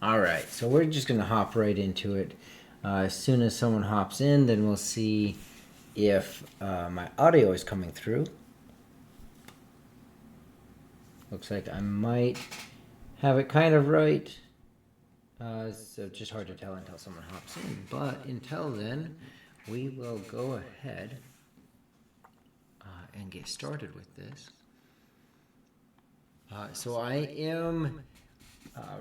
All right, so we're just going to hop right into it. As soon as someone hops in, then we'll see if my audio is coming through. Looks like I might have it kind of right. So just hard to tell until someone hops in. But until then, we will go ahead and get started with this. So I am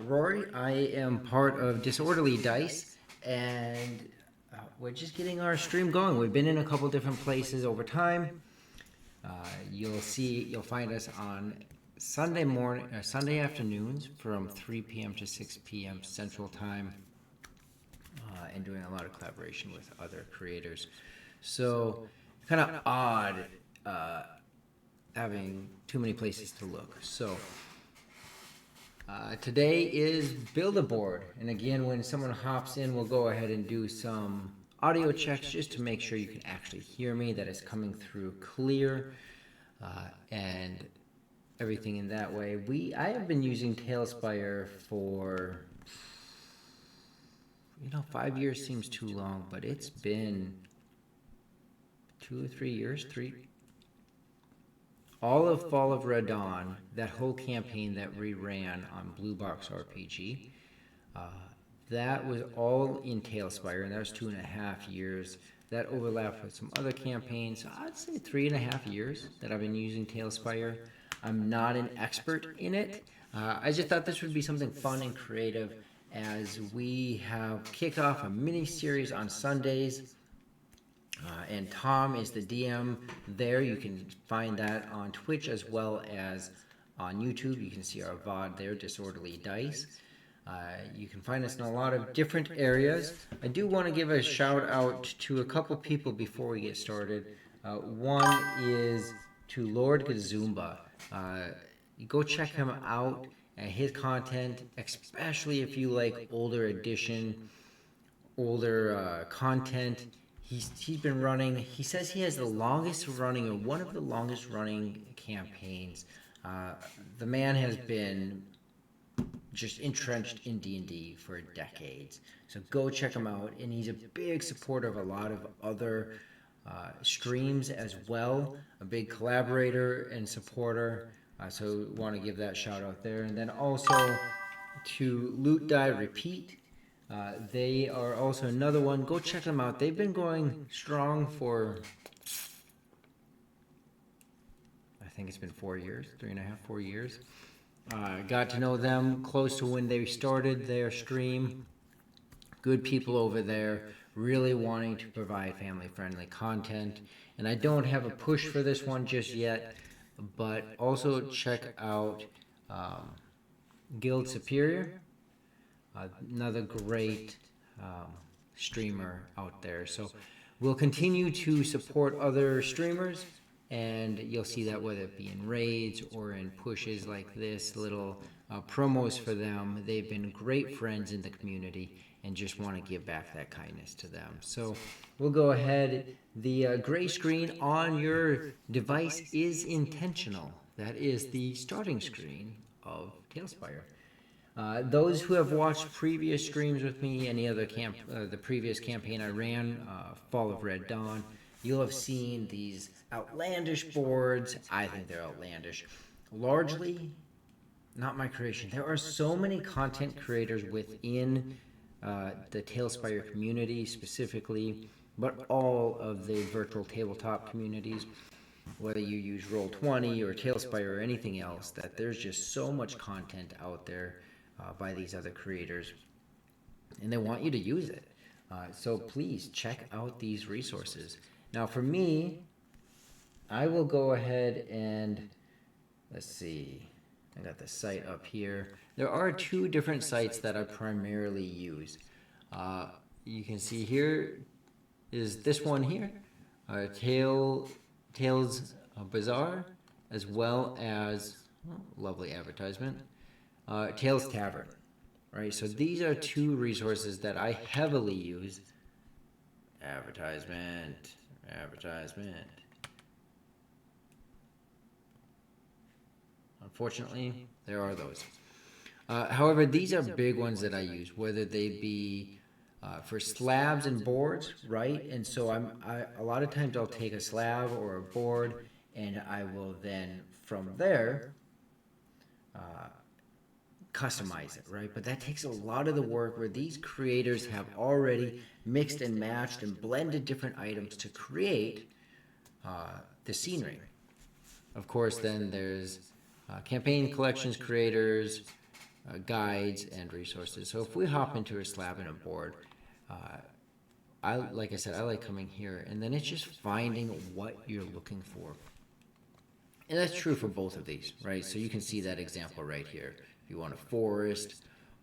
Rory. I am part of Disorderly Dice, and we're just getting our stream going. We've been in a couple different places over time. You'll find us on Sunday afternoons from 3 p.m. to 6 p.m. Central Time, and doing a lot of collaboration with other creators. So, kind of odd having too many places to look. So, today is Build a Board, and again, when someone hops in, we'll go ahead and do some audio checks just to make sure you can actually hear me, that it's coming through clear, and everything in that way. I have been using Tailspire for 5 years seems too long, but it's been 2 or 3 years, all of Fall of Red Dawn, that whole campaign that we ran on Blue Box RPG, that was all in Tailspire, and that was 2.5 years. That overlapped with some other campaigns. I'd say 3.5 years that I've been using Tailspire. I'm not an expert in it. I just thought this would be something fun and creative as we have kicked off a mini series on Sundays. And Tom is the DM there. You can find that on Twitch as well as on YouTube. You can see our VOD there, Disorderly Dice. You can find us in a lot of different areas. I do want to give a shout out to a couple people before we get started. One is to Lord Gazumba. Go check him out and his content, especially if you like older content. He's been running. He says he has the longest running, or one of the longest running campaigns. The man has been just entrenched in D&D for decades. So go check him out, and he's a big supporter of a lot of other streams as well. A big collaborator and supporter. So want to give that shout out there, and then also to Loot Die Repeat. They are also another one. Go check them out. They've been going strong for, I think it's been 4 years, 3.5, 4 years. Got to know them close to when they started their stream. Good people over there, really wanting to provide family-friendly content. And I don't have a push for this one just yet, but also check out Guild Superior. Another great streamer out there. So we'll continue to support other streamers, and you'll see that whether it be in raids or in pushes like this, little promos for them. They've been great friends in the community and just want to give back that kindness to them. So we'll go ahead. The gray screen on your device is intentional. That is the starting screen of Tailspire. Those who have watched previous streams with me, any other the previous campaign I ran, Fall of Red Dawn, you'll have seen these outlandish boards. I think they're outlandish. Largely, not my creation. There are so many content creators within the Tailspire community specifically, but all of the virtual tabletop communities, whether you use Roll20 or Tailspire or anything else, that there's just so much content out there by these other creators, and they want you to use it. So please check out these resources. Now for me, I will go ahead and, let's see, I got the site up here. There are 2 different sites that I primarily use. You can see here is this one here, Tales Bazaar, as well as, lovely advertisement, Tales Tavern, right? So these are 2 resources that I heavily use. Advertisement. Unfortunately, there are those. However, these are big ones that I use, whether they be for slabs and boards, right? And so a lot of times I'll take a slab or a board, and I will then from there customize it, right? But that takes a lot of the work where these creators have already mixed and matched and blended different items to create the scenery. Of course, then there's campaign collections creators, guides, and resources. So if we hop into a slab and a board, like I said, I like coming here, and then it's just finding what you're looking for. And that's true for both of these, right? So you can see that example right here. If you want a forest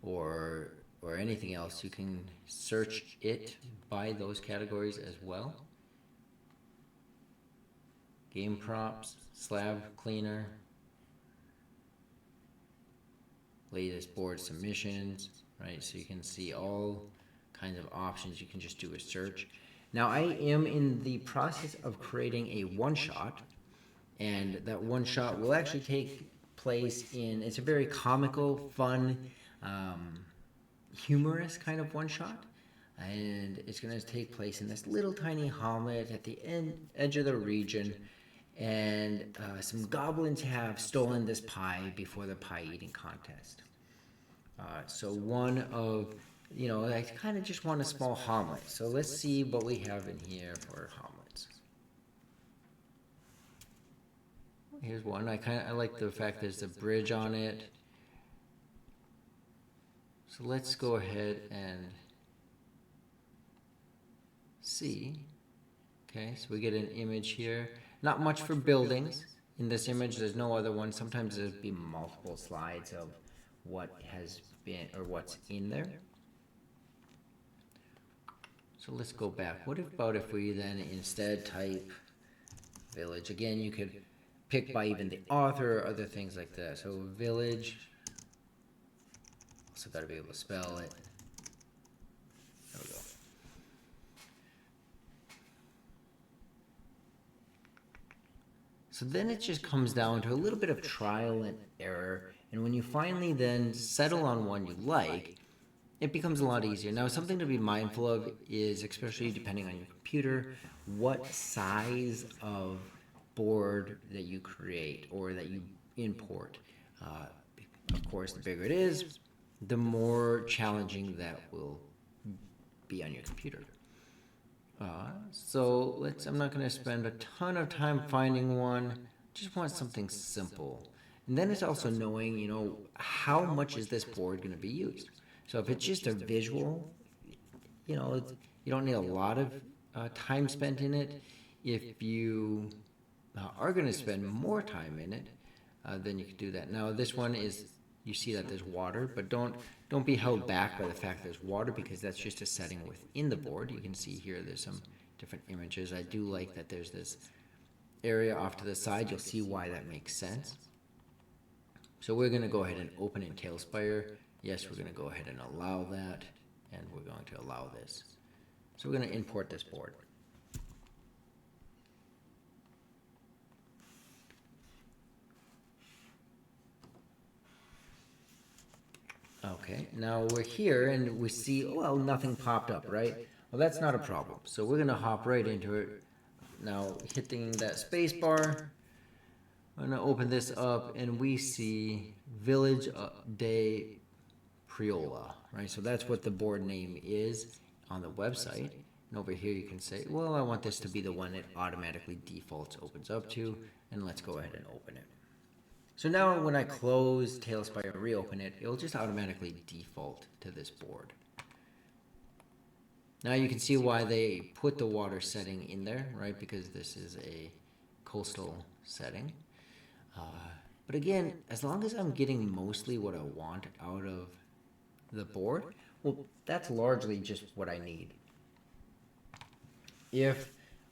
or anything else, you can search it by those categories as well. Game props, slab cleaner, latest board submissions, right? So you can see all kinds of options. You can just do a search. Now I am in the process of creating a one-shot, and that one-shot will actually take place in, it's a very comical, fun, humorous kind of one-shot, and it's going to take place in this little tiny hamlet at the edge of the region, and some goblins have stolen this pie before the pie eating contest. So one of, I kind of just want a small hamlet. So let's see what we have in here for hamlets. Here's one. I like the fact there's a bridge on it. So let's go ahead and see. Okay, so we get an image here. Not much for buildings. In this image, there's no other one. Sometimes there'll be multiple slides of what has been or what's in there. So let's go back. What about if we then instead type village? Again, you could pick by even the author or other things like that. So village. Also got to be able to spell it. There we go. So then it just comes down to a little bit of trial and error. And when you finally then settle on one you like, it becomes a lot easier. Now, something to be mindful of is, especially depending on your computer, what size of board that you create or that you import. Of course, the bigger it is, the more challenging that will be on your computer. So I'm not going to spend a ton of time finding one. Just want something simple. And then it's also knowing, how much is this board going to be used? So if it's just a visual, you don't need a lot of time spent in it. If you are going to spend more time in it, then you can do that. Now this one is, you see that there's water, but don't be held back by the fact there's water, because that's just a setting within the board. You can see here there's some different images. I do like that there's this area off to the side. You'll see why that makes sense. So we're going to go ahead and open in Tailspire. Yes, we're going to go ahead and allow that, and we're going to allow this. So we're going to import this board. Okay, now we're here and we see, well, nothing popped up, right? Well, that's not a problem. So we're going to hop right into it. Now, hitting that space bar, I'm going to open this up and we see Village de Priola, right? So that's what the board name is on the website. And over here you can say, well, I want this to be the one it automatically defaults opens up to, and let's go ahead and open it. So now when I close Tailspire and reopen it, it'll just automatically default to this board. Now you can see why they put the water setting in there, right? Because this is a coastal setting. But again, as long as I'm getting mostly what I want out of the board, well, that's largely just what I need. If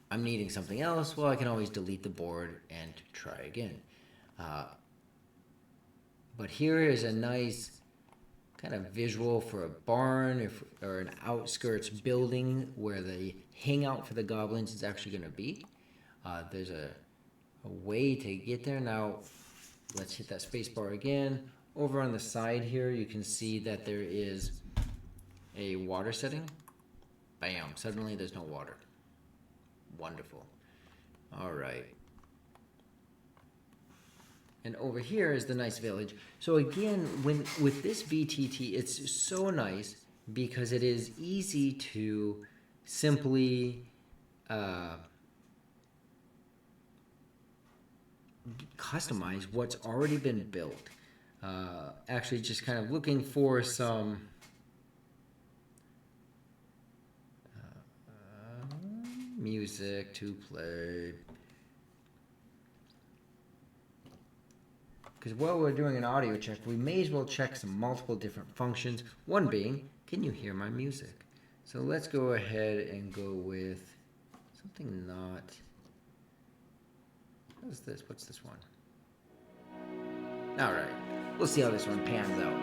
I'm needing something else, well, I can always delete the board and try again. But here is a nice kind of visual for a barn or an outskirts building where the hangout for the goblins is actually going to be. There's a way to get there. Now, let's hit that space bar again, Over on the side here, you can see that there is a water setting. Bam, suddenly there's no water. Wonderful. All right. And over here is the nice village. So again, with this VTT, it's so nice because it is easy to simply customize what's already been built. Actually, just kind of looking for some music to play. Because while we're doing an audio check, we may as well check some multiple different functions. One being, can you hear my music? So let's go ahead and go with something not... What's this? What's this one? Alright, we'll see how this one pans out.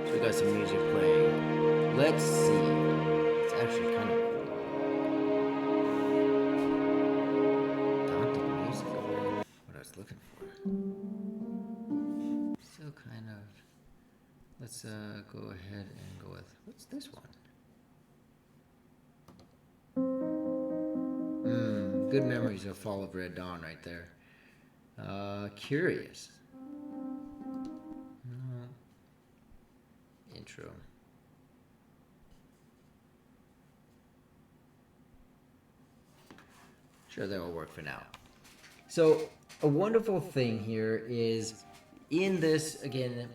So we got some music playing. Let's see. It's actually kind of... daunting music. What I was looking for. Still kind of... Let's go ahead and go with... What's this one? Good memories of Fall of Red Dawn right there. Curious. No. Intro. Sure, that will work for now. So, a wonderful thing here is in this, again,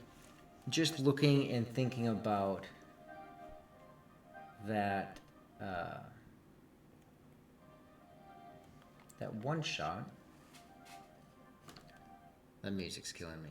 just looking and thinking about that that one shot. The music's killing me.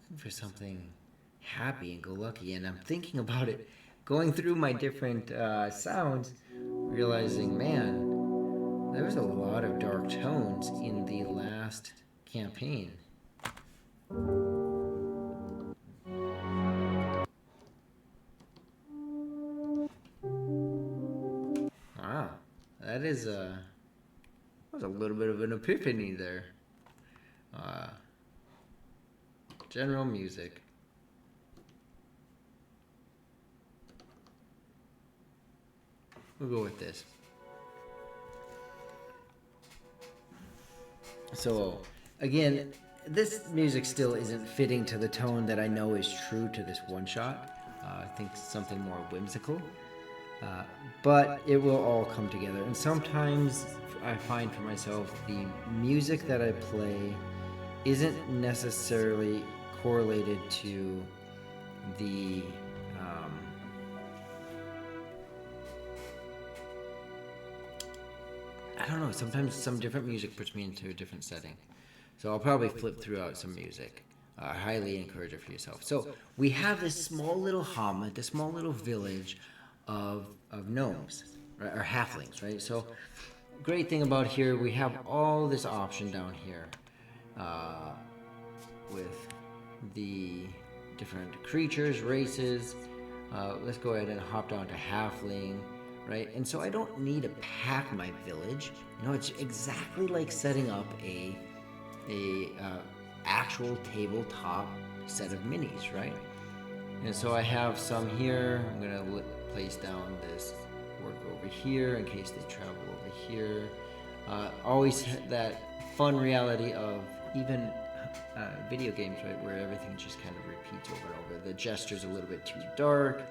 Looking for something happy and go lucky, and I'm thinking about it, going through my different sounds, realizing, man, there was a lot of dark tones in the last campaign. Wow, that was a little bit of an epiphany there. General music. We'll go with this. So, again, this music still isn't fitting to the tone that I know is true to this one shot. I think something more whimsical. But it will all come together. And sometimes I find for myself the music that I play isn't necessarily correlated to the I don't know, sometimes some different music puts me into a different setting. So I'll probably flip throughout some music. I highly encourage it for yourself. So we have this small little hamlet, this small little village of gnomes, right, or halflings, right? So great thing about here, we have all this option down here with the different creatures, races. Let's go ahead and hop down to halfling. Right, and so I don't need to pack my village. You know, it's exactly like setting up a actual tabletop set of minis, right? And so I have some here. I'm gonna place down this work over here in case they travel over here. Always that fun reality of even video games, right, where everything just kind of repeats over and over. The gesture's a little bit too dark.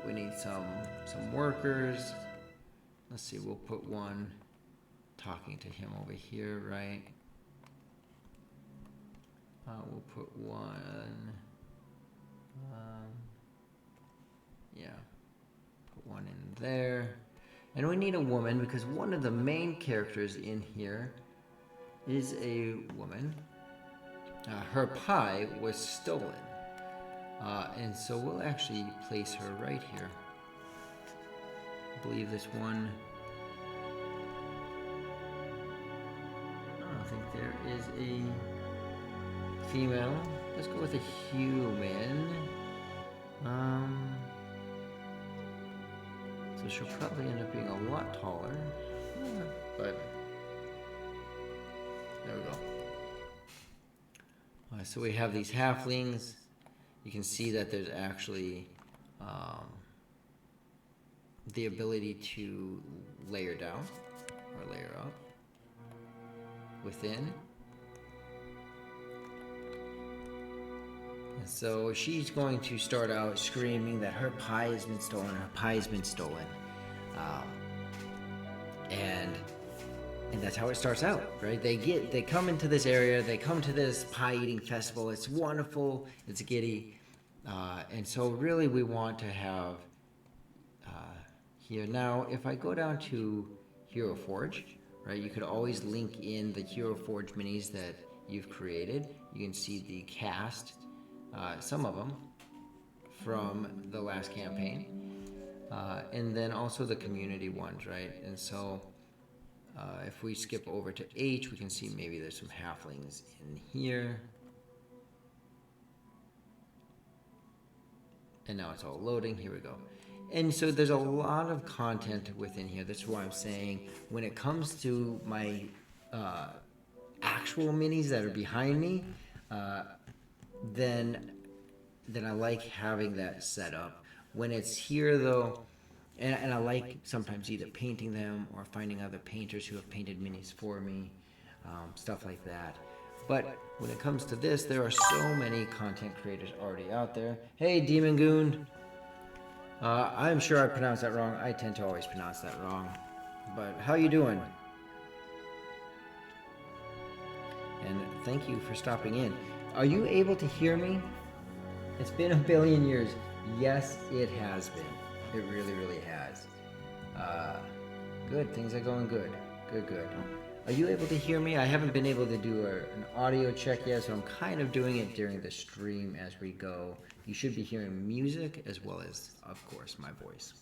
We need some workers. Let's see, we'll put one talking to him over here, right? We'll put one, yeah, put one in there. And we need a woman because one of the main characters in here is a woman. Her pie was stolen. And so we'll actually place her right here. I believe this one There is a female. Let's go with a human. So she'll probably end up being a lot taller. But there we go. So we have these halflings. You can see that there's actually the ability to layer down or layer up within. And so she's going to start out screaming that her pie has been stolen, her pie has been stolen. And that's how it starts out, right? They come into this area, they come to this pie eating festival. It's wonderful, it's giddy. And so really we want to have here. Now, if I go down to Hero Forge, right, you could always link in the Hero Forge minis that you've created. You can see the cast, some of them, from the last campaign. And then also the community ones, right? And so if we skip over to H, we can see maybe there's some halflings in here. And now it's all loading. Here we go. And so there's a lot of content within here. That's why I'm saying when it comes to my actual minis that are behind me, then I like having that set up. When it's here though, and I like sometimes either painting them or finding other painters who have painted minis for me, stuff like that. But when it comes to this, there are so many content creators already out there. Hey, Demon Goon. I'm sure I pronounced that wrong. I tend to always pronounce that wrong. But how you doing? And thank you for stopping in. Are you able to hear me? It's been a billion years. Yes, it has been. It really, really has. Good. Things are going good. Good. Are you able to hear me? I haven't been able to do an audio check yet, so I'm kind of doing it during the stream as we go. You should be hearing music as well as, of course, my voice.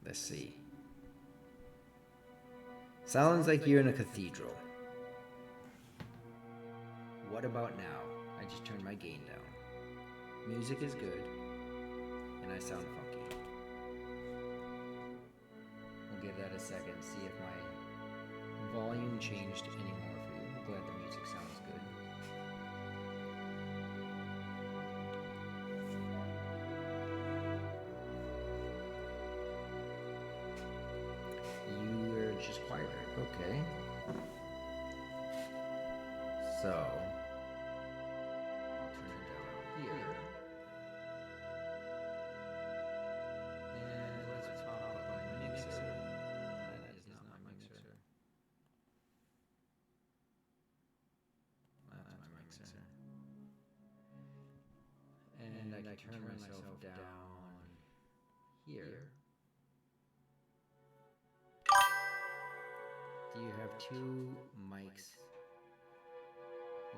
Let's see. Sounds like you're in a cathedral. What about now? I just turned my gain down. Music is good, and I sound funky. We'll give that a second, see if my volume changed anymore for you. I'm glad the music sounds good. You're just quieter, okay. So, I'll turn it down here. And let's pop up my mixer. That is not my mixer. That's my mixer. And I can turn myself down here. Do you have two mics?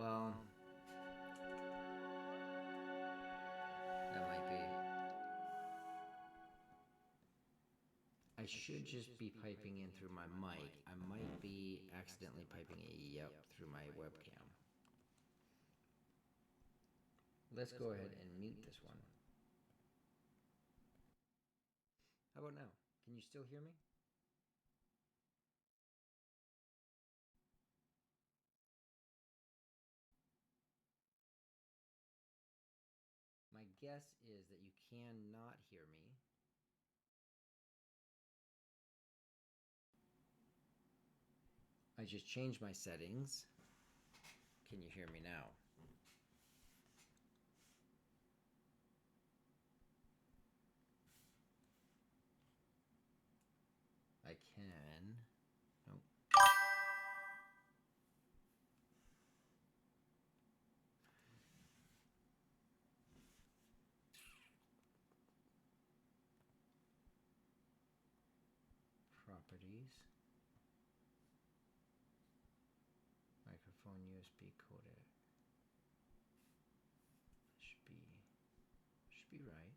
Well, that might be. I should just be piping in through my mic. I might be accidentally piping a yep through my webcam. Let's go ahead and mute this one. How about now? Can you still hear me? My guess is that you cannot hear me. I just changed my settings. Can you hear me now? I can. Nope. Properties. Microphone USB codec. Should be right.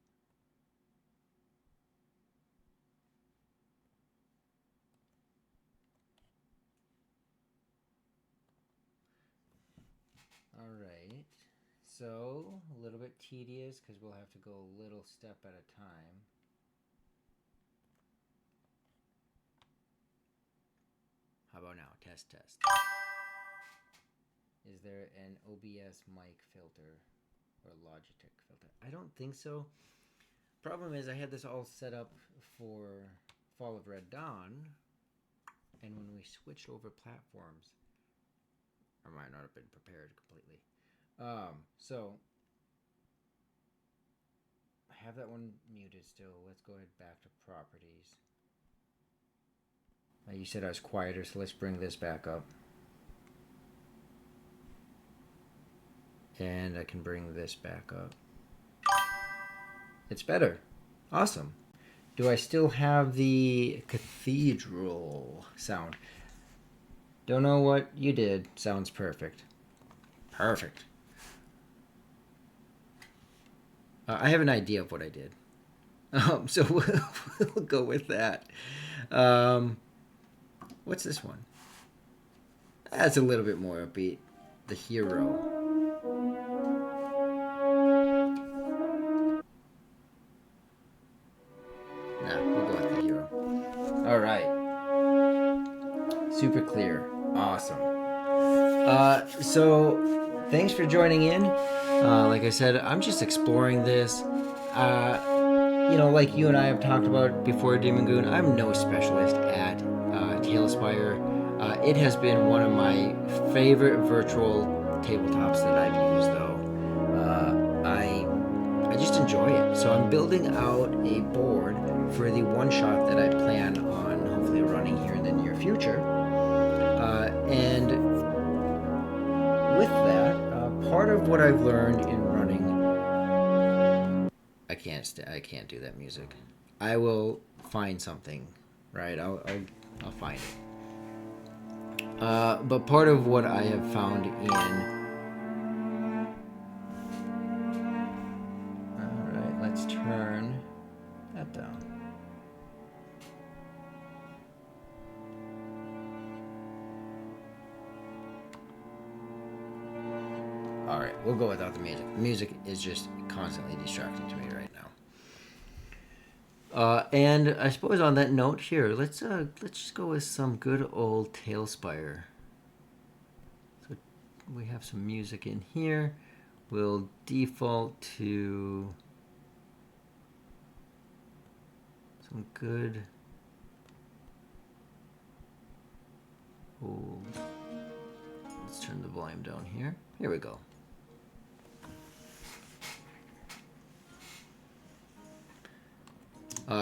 All right. So, a little bit tedious because we'll have to go a little step at a time. How about now? Test, test. Is there an OBS mic filter or Logitech filter? I don't think so. Problem is, I had this all set up for Fall of Red Dawn, and when we switched over platforms, I might not have been prepared completely. So I have that one muted still. Let's go ahead back to properties. You said I was quieter, so let's bring this back up. And I can bring this back up. It's better. Awesome. Do I still have the cathedral sound? Don't know what you did. Sounds perfect. Perfect. I have an idea of what I did. So we'll go with that. What's this one? That's a little bit more upbeat. The hero. Nah, we'll go with the hero. All right. Super clear. Awesome. So thanks for joining in. Like I said, I'm just exploring this. Like you and I have talked about before, Demon Goon, I'm no specialist at Talespire. It has been one of my favorite virtual tabletops that I've used, though. I just enjoy it. So I'm building out a board for the one-shot that I plan on hopefully running here in the near future. And with that, part of what I've learned in running, I can't do that music. I will find something, right? I'll find it. But part of what I have found in. All right, let's turn that down. All right, we'll go without the music. The music is just constantly distracting to me right now. And I suppose on that note here, let's just go with some good old Talespire. So we have some music in here. We'll default to some good old. Let's turn the volume down here. Here we go.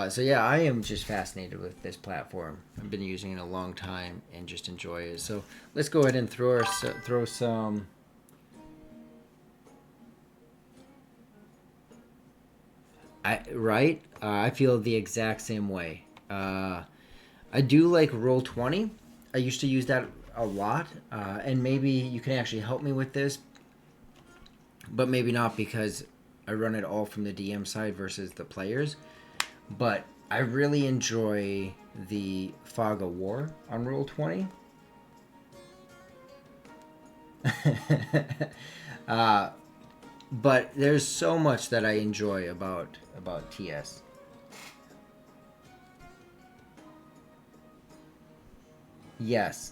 So yeah, I am just fascinated with this platform. I've been using it a long time and just enjoy it. So let's go ahead and throw some. I feel the exact same way. I do like Roll20. I used to use that a lot, and maybe you can actually help me with this, but maybe not because I run it all from the DM side versus the players. But I really enjoy the Fog of War on Roll20. But there's so much that I enjoy about TS. Yes.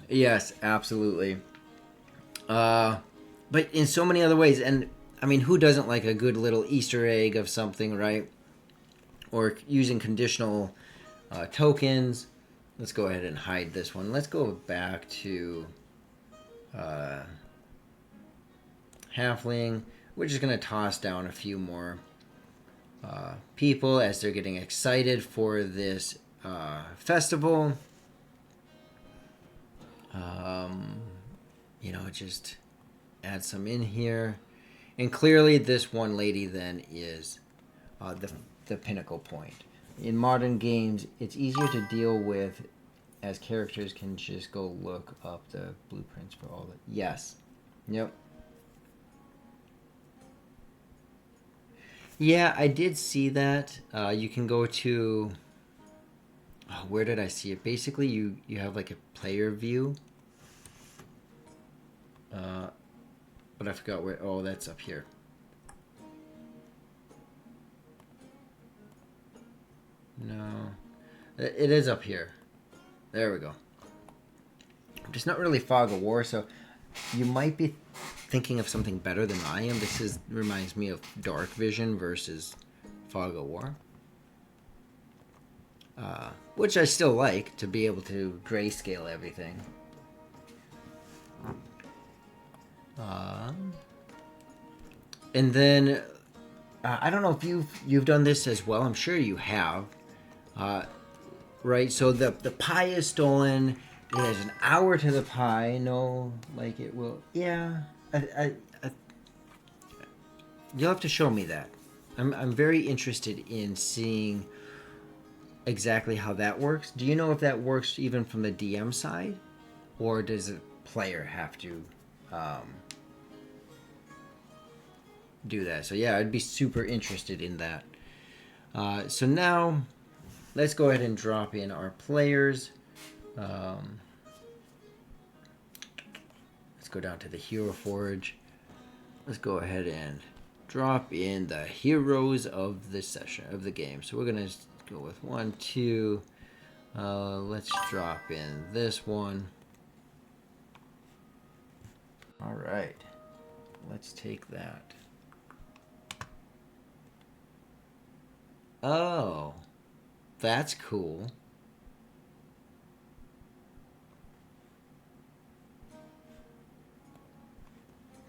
Yes, absolutely. But in so many other ways, and I mean, who doesn't like a good little Easter egg of something, right? Or using conditional tokens. Let's go ahead and hide this one. Let's go back to Halfling. We're just going to toss down a few more people as they're getting excited for this festival. Just add some in here. And clearly this one lady then is the pinnacle point. In modern games, it's easier to deal with as characters can just go look up the blueprints for all the... Yes. Yep. Yeah, I did see that. You can go to, oh, where did I see it? Basically, you have like a player view. But I forgot where. Oh, that's up here. No, it is up here. There we go. It's not really Fog of War, so you might be thinking of something better than I am. This reminds me of Dark Vision versus Fog of War, which I still like to be able to grayscale everything. And then I don't know if you've done this as well. I'm sure you have. Right. So the pie is stolen. There's an hour to the pie. No, like it will. Yeah. I you'll have to show me that. I'm very interested in seeing exactly how that works. Do you know if that works even from the DM side, or does a player have to do that? So yeah, I'd be super interested in that. So now, let's go ahead and drop in our players. Let's go down to the Hero Forge. Let's go ahead and drop in the heroes of the session of the game. So we're gonna go with 1, 2. Let's drop in this one. All right, let's take that. Oh, that's cool.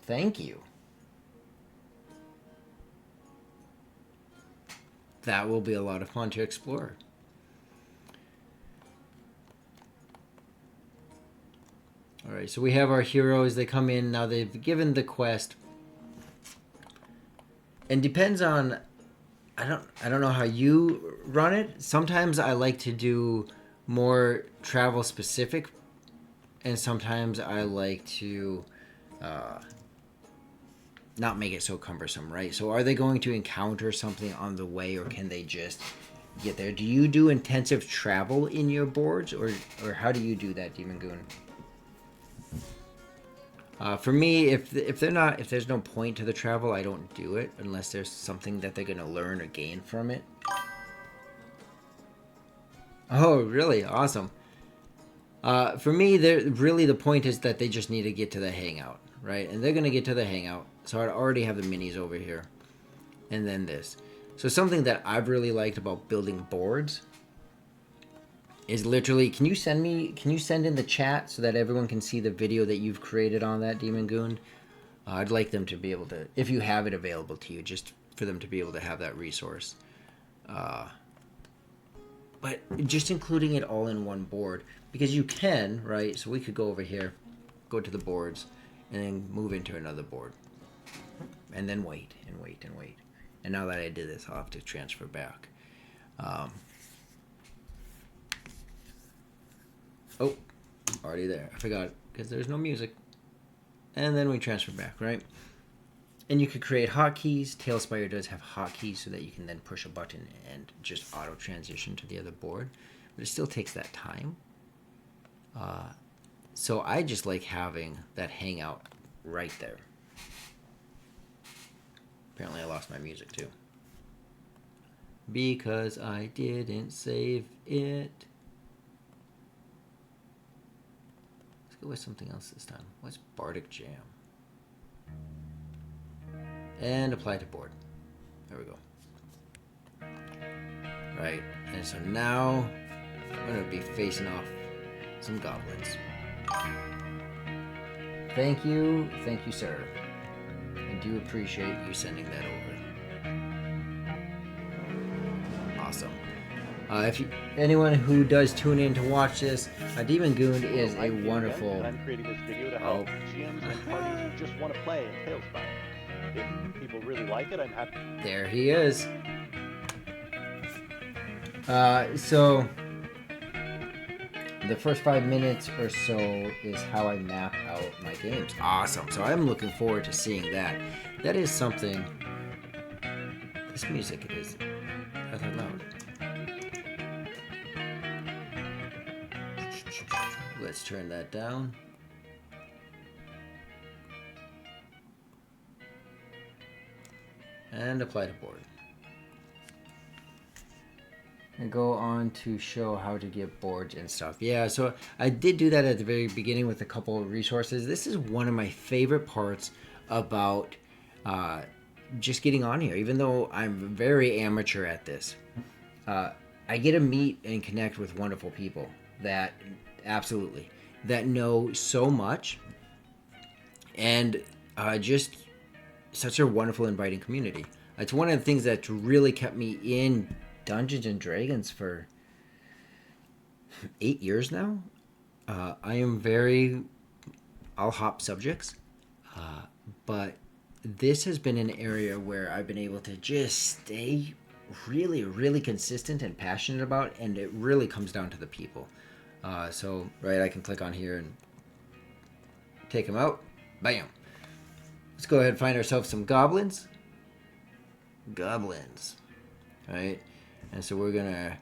Thank you. That will be a lot of fun to explore. All right, so we have our heroes. They come in now. They've given the quest, and depends on. I don't know how you run it. Sometimes I like to do more travel specific, and sometimes I like to not make it so cumbersome, right? So are they going to encounter something on the way, or can they just get there? Do you do intensive travel in your boards, or how do you do that, Demon Goon? For me, if there's no point to the travel, I don't do it unless there's something that they're gonna learn or gain from it. Oh, really? Awesome. For me, really the point is that they just need to get to the hangout, right? And they're gonna get to the hangout. So I already have the minis over here, and then this. So something that I've really liked about building boards is literally, can you send in the chat so that everyone can see the video that you've created on that, Demon Goon? I'd like them to be able to, if you have it available to you, just for them to be able to have that resource. But just including it all in one board, because you can, right? So we could go over here, go to the boards, and then move into another board. And then wait, and wait, and wait. And now that I did this, I'll have to transfer back. Oh, already there. I forgot, because there's no music. And then we transfer back, right? And you could create hotkeys. Tailspire does have hotkeys so that you can then push a button and just auto transition to the other board. But it still takes that time. So I just like having that hangout right there. Apparently I lost my music too. Because I didn't save it. Let's go with something else this time. What's Bardic Jam? And apply to board. There we go. Right, and so now I'm going to be facing off some goblins. Thank you, sir. I do appreciate you sending that over. Awesome. If anyone who does tune in to watch this, Demon Goon is a wonderful. I'm creating this video to help GMs and parties who just want to play in Tailspire. If people really like it, I'm happy. There he is. So the first 5 minutes or so is how I map out my games. Awesome. So I'm looking forward to seeing that. That is something This music, it is rather loud. Let's turn that down. And apply to board. And go on to show how to get boards and stuff. Yeah, so I did do that at the very beginning with a couple of resources. This is one of my favorite parts about just getting on here, even though I'm very amateur at this. I get to meet and connect with wonderful people that know so much, and just such a wonderful, inviting community. It's one of the things that's really kept me in Dungeons and Dragons for 8 years now. I'll hop subjects, but this has been an area where I've been able to just stay really, really consistent and passionate about, and it really comes down to the people. I can click on here and take them out. Bam. Let's go ahead and find ourselves some goblins. Right? And so we're going to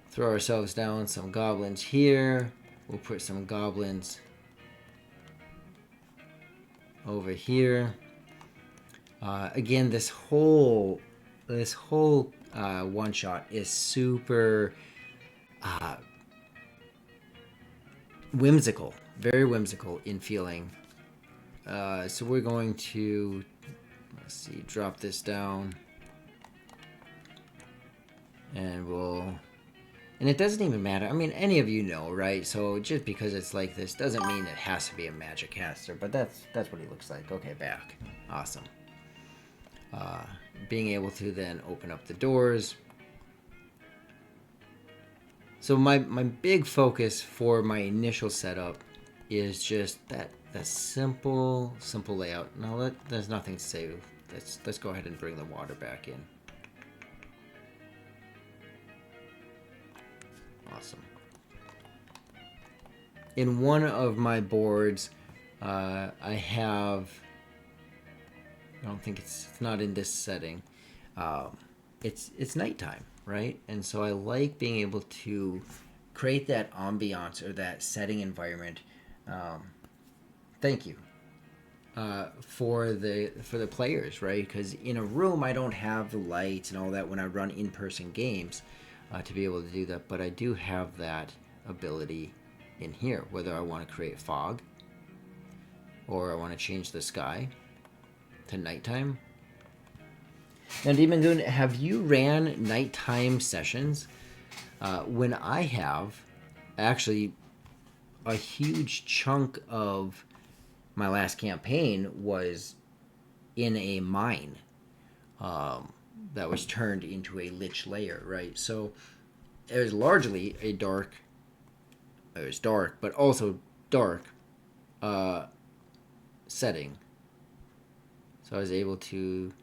throw ourselves down some goblins here. We'll put some goblins over here. Again, this whole one shot is super whimsical, very whimsical in feeling. So we're going to, let's see, drop this down. And it doesn't even matter. I mean, any of you know, right? So just because it's like this doesn't mean it has to be a magic caster, but that's what he looks like. Okay, back. Awesome. Being able to then open up the doors. So my big focus for my initial setup is just that simple layout. Now there's nothing to say. Let's go ahead and bring the water back in. Awesome. In one of my boards, I don't think it's not in this setting. It's nighttime, right? And so I like being able to create that ambiance or that setting environment. Thank you. For the players, right? Because in a room, I don't have the lights and all that when I run in-person games to be able to do that. But I do have that ability in here, whether I want to create fog or I want to change the sky to nighttime. And even doing, have you ran nighttime sessions? When I have, actually, a huge chunk of my last campaign was in a mine that was turned into a lich lair, right? So it was largely it was dark, but also dark setting. So I was able to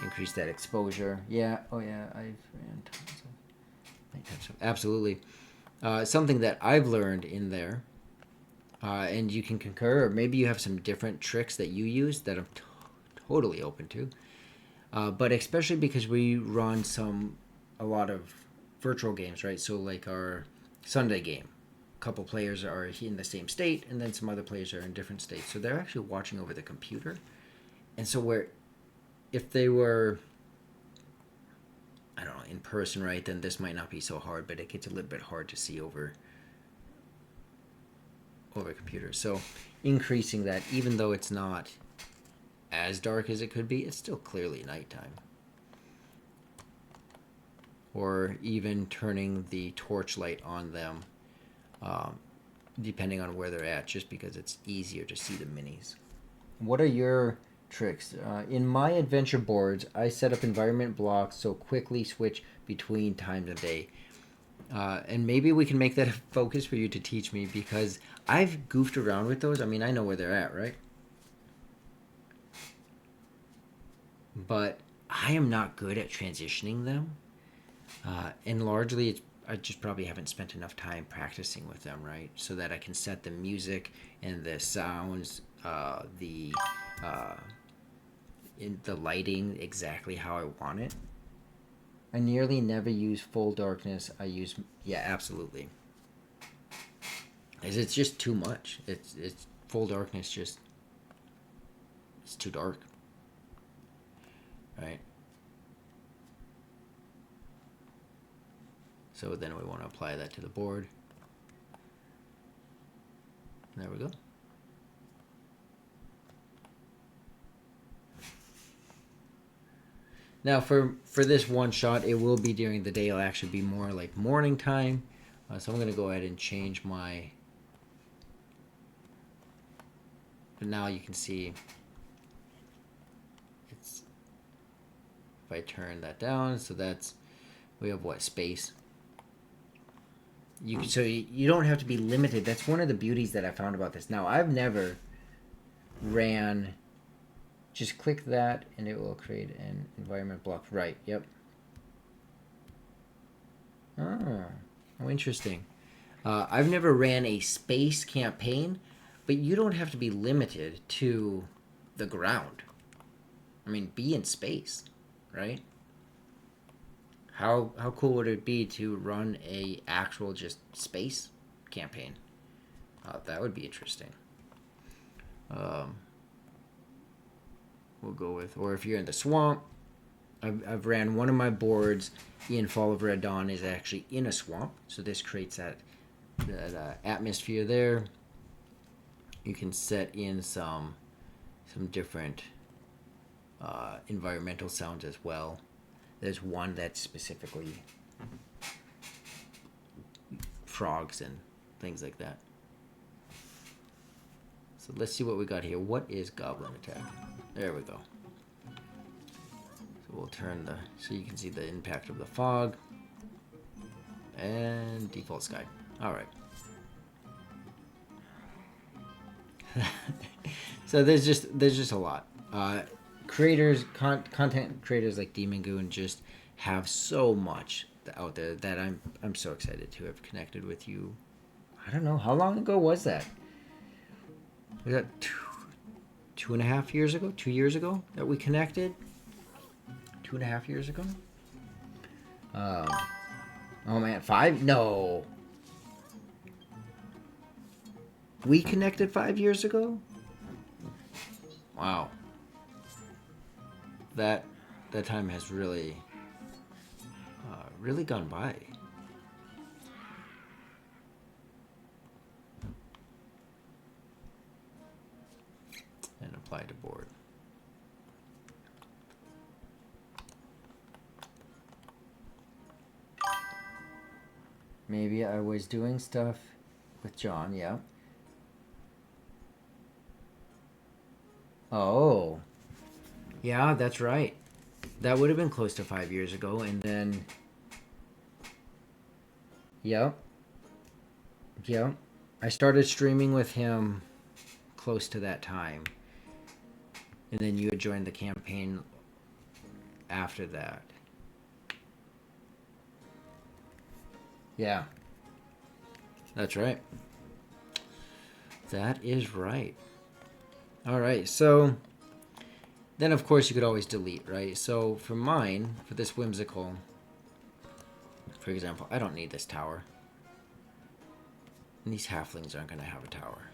increase that exposure. Yeah, oh yeah, I've ran tons of nighttime stuff. Absolutely. Something that I've learned in there, and you can concur, or maybe you have some different tricks that you use that I'm totally open to. But especially because we run a lot of virtual games, right? So like our Sunday game, a couple players are in the same state, and then some other players are in different states. So they're actually watching over the computer. And so if they were, I don't know, in person, right, then this might not be so hard, but it gets a little bit hard to see over computers. So increasing that, even though it's not as dark as it could be, it's still clearly nighttime. Or even turning the torchlight on them, depending on where they're at, just because it's easier to see the minis. What are your tricks? In my adventure boards, I set up environment blocks so quickly switch between times of day. And maybe we can make that a focus for you to teach me, because I've goofed around with those. I mean, I know where they're at, right? But I am not good at transitioning them. And largely, I just probably haven't spent enough time practicing with them, right? So that I can set the music and the sounds, in the lighting exactly how I want it. I nearly never use full darkness. I use, yeah, absolutely. It's just too much. It's full darkness. Just it's too dark. Right. So then we want to apply that to the board. There we go. Now for this one shot, it will be during the day. It'll actually be more like morning time. So I'm going to go ahead and change my... But now you can see it's... If I turn that down, so that's... We have what? Space. So you don't have to be limited. That's one of the beauties that I found about this. Now, I've never ran... Just click that and it will create an environment block. Right, yep. Oh, interesting. I've never ran a space campaign, but you don't have to be limited to the ground. I mean, be in space, right? How cool would it be to run a actual just space campaign? That would be interesting. We'll go with, or if you're in the swamp, I've ran one of my boards in Fall of Red Dawn is actually in a swamp, so this creates that atmosphere there. You can set in some different environmental sounds as well. There's one that's specifically frogs and things like that. So let's see what we got here. What is Goblin Attack? There we go. So we'll turn the, so you can see the impact of the fog. And default sky. Alright. So there's just a lot. Content creators like Demon Goon just have so much out there that I'm so excited to have connected with you. I don't know, how long ago was that? Was that 2.5 years ago? 2 years ago that we connected? 2.5 years ago? Oh man, 5? No. We connected 5 years ago? Wow. That time has really gone by. And apply to board. Maybe I was doing stuff with John, yeah. Oh. Yeah, that's right. That would have been close to 5 years ago, and then... Yep. Yep. I started streaming with him close to that time. And then you had joined the campaign after that. Yeah. That's right. That is right. Alright, so... Then, of course, you could always delete, right? So, for mine, for this whimsical... For example, I don't need this tower. And these halflings aren't going to have a tower.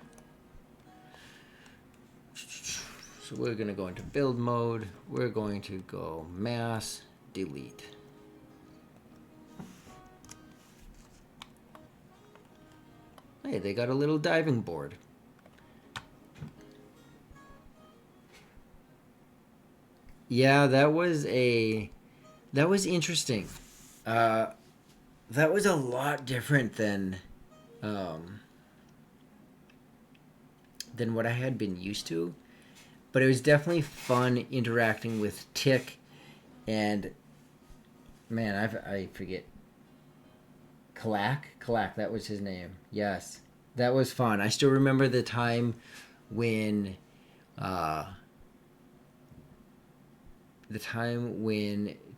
So we're going to go into build mode. We're going to go mass delete. Hey, they got a little diving board. Yeah, that was interesting. That was a lot different than what I had been used to. But it was definitely fun interacting with Tick and, man, I forget. Kalak, that was his name. Yes, that was fun. I still remember the time when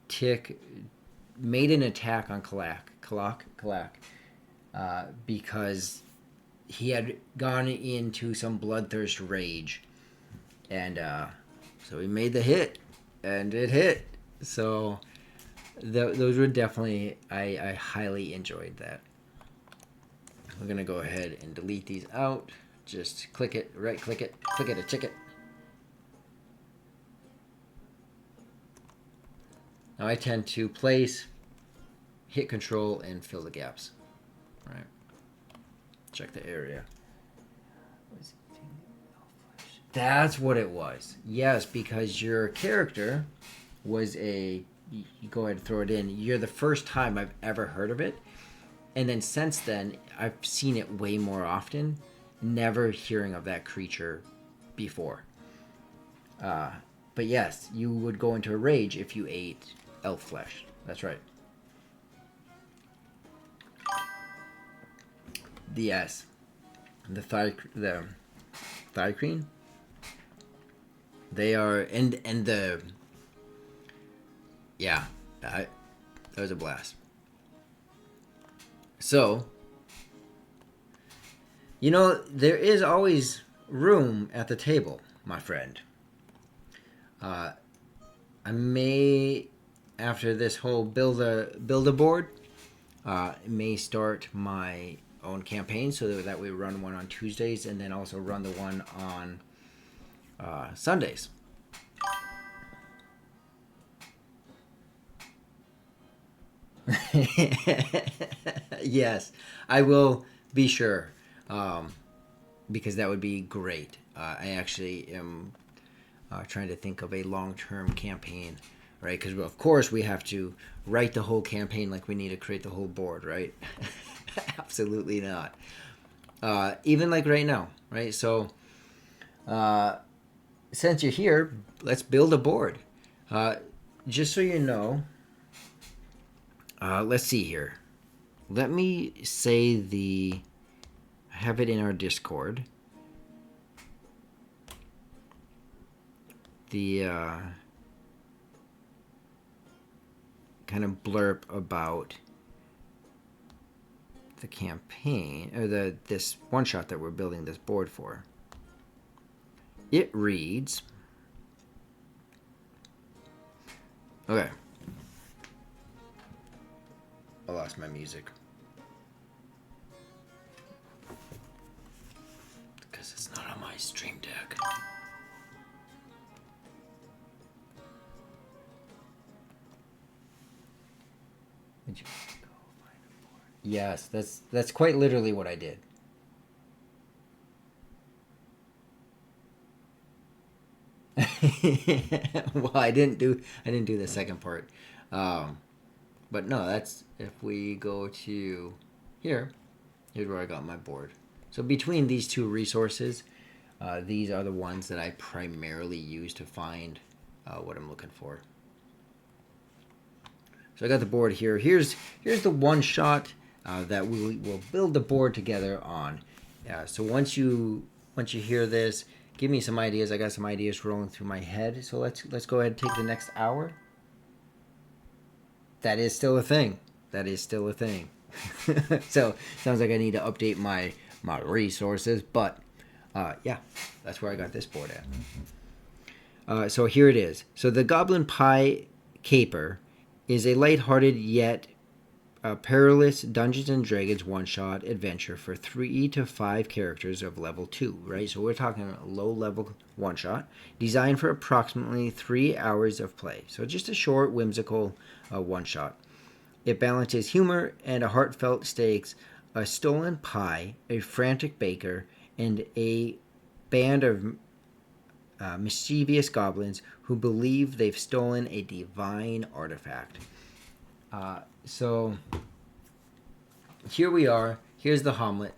Tick made an attack on Kalak, because he had gone into some bloodthirst rage, and So we made the hit, and it hit. So those were definitely, I highly enjoyed that. We're going to go ahead and delete these out. Just click it, right click it to check it. Now I tend to place, hit control, and fill the gaps. All right. Check the area. That's what it was. Yes, because your character was you go ahead and throw it in. You're the first time I've ever heard of it. And then since then, I've seen it way more often. Never hearing of that creature before. But yes, you would go into a rage if you ate elf flesh. That's right. Yes. The Thri-kreen. They are, and the, yeah, that was a blast. So, you know, there is always room at the table, my friend. I may, after this whole build a board, may start my own campaign so that we run one on Tuesdays and then also run the one on Sundays. Yes, I will be sure, because that would be great. I actually am trying to think of a long-term campaign, right? Because of course we have to write the whole campaign like we need to create the whole board, right? Absolutely not. Even like right now, right? So since you're here, let's build a board. Just so you know, let's see here. Let me say I have it in our Discord. The kind of blurb about the campaign, or this one shot that we're building this board for. It reads, okay. I lost my music. Because it's not on my Stream Deck. Did you go find a board? Yes, that's quite literally what I did. Well, I didn't do the second part. But no, that's, if we go to here, here's where I got my board. So between these two resources, these are the ones that I primarily use to find what I'm looking for. So I got the board here. Here's the one shot that we will build the board together on. So once you hear this, give me some ideas. I got some ideas rolling through my head. So let's go ahead and take the next hour. That is still a thing. That is still a thing. So sounds like I need to update my resources, but yeah, that's where I got this board at. So here it is. So the Goblin Pie Caper is a lighthearted yet perilous Dungeons and Dragons one-shot adventure for 3 to 5 characters of level 2, right? So we're talking a low-level one-shot designed for approximately 3 hours of play. So just a short, whimsical one-shot. It balances humor and a heartfelt stakes, a stolen pie, a frantic baker, and a band of mischievous goblins who believe they've stolen a divine artifact. So here we are. Here's the Hamlet,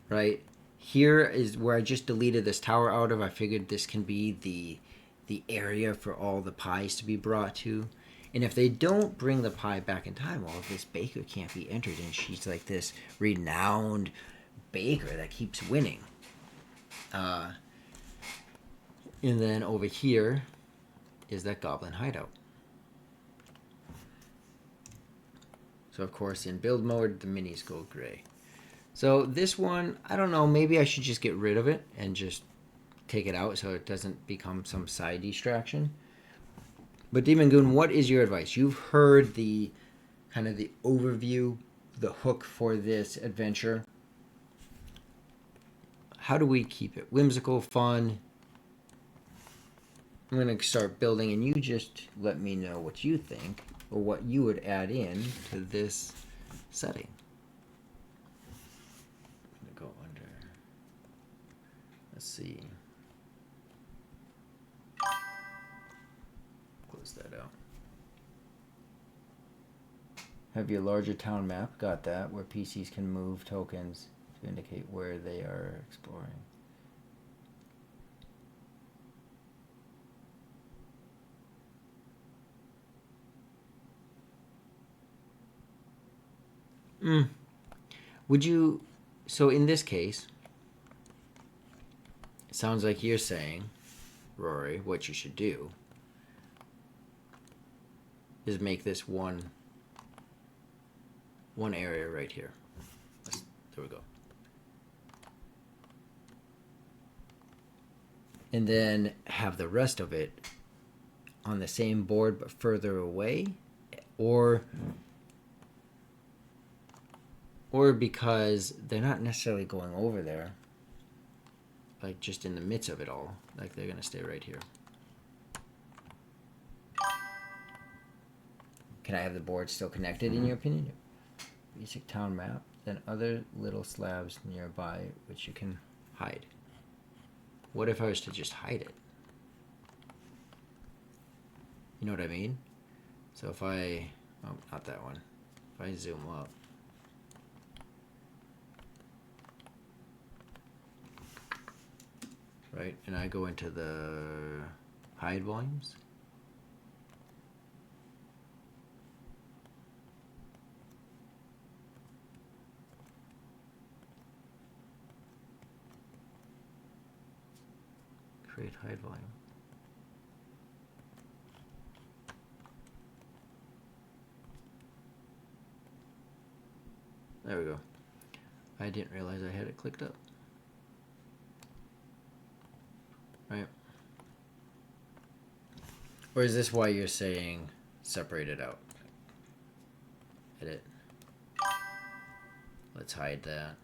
right? Here is where I just deleted this tower out of. I figured this can be the area for all the pies to be brought to. And if they don't bring the pie back in time, well, this baker can't be entered, and she's like this renowned baker that keeps winning. And then over here is that goblin hideout. So of course in build mode, the minis go gray. So this one, I don't know, maybe I should just get rid of it and just take it out so it doesn't become some side distraction. But Demon Goon, what is your advice? You've heard the kind of the overview, the hook for this adventure. How do we keep it whimsical, fun? I'm going to start building, and you just let me know what you think or what you would add in to this setting. I'm going to go under. Let's see. Close that out. Have your larger town map, got that, where PCs can move tokens to indicate where they are exploring. Would you, so in this case, it sounds like you're saying, Rory, what you should do is make this one area right here. There we go. And then have the rest of it on the same board but further away, or because they're not necessarily going over there, like just in the midst of it all, like they're gonna stay right here. Can I have the board still connected in your opinion? Basic town map, then other little slabs nearby which you can hide. What if I was to just hide it? You know what I mean? So if I, oh, not that one. If I zoom up, right, and I go into the hide volumes. Create hide volume. There we go. I didn't realize I had it clicked up. Right. Or is this why you're saying separate it out? Edit. Let's hide that.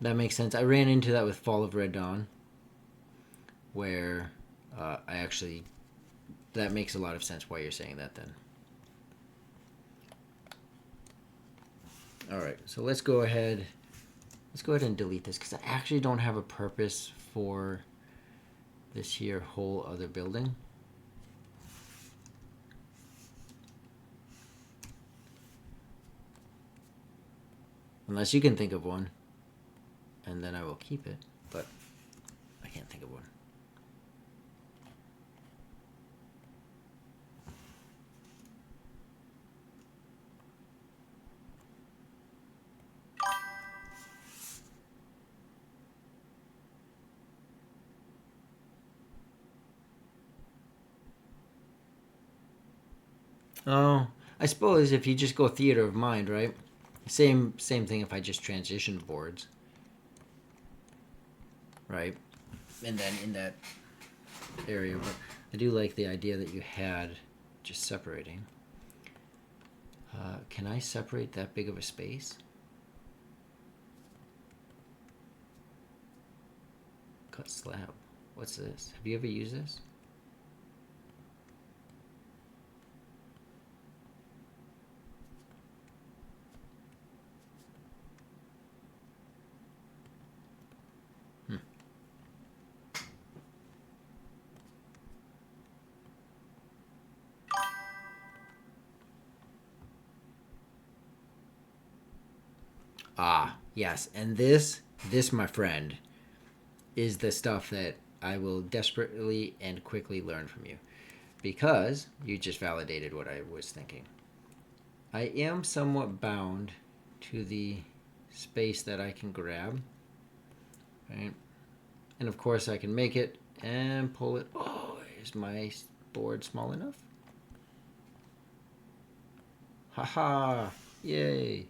That makes sense. I ran into that with Fall of Red Dawn, where that makes a lot of sense why you're saying that then. All right, so let's go ahead and delete this because I actually don't have a purpose for this here whole other building. Unless you can think of one, and then I will keep it, but I can't think of one. Oh, I suppose if you just go theater of mind, right? Same thing if I just transitioned boards. Right? And then in that area, but I do like the idea that you had just separating. Can I separate that big of a space? Cut slab. What's this? Have you ever used this? Ah, yes. And this, my friend, is the stuff that I will desperately and quickly learn from you. Because you just validated what I was thinking. I am somewhat bound to the space that I can grab. Right? And of course I can make it and pull it. Oh, is my board small enough? Haha! Yay!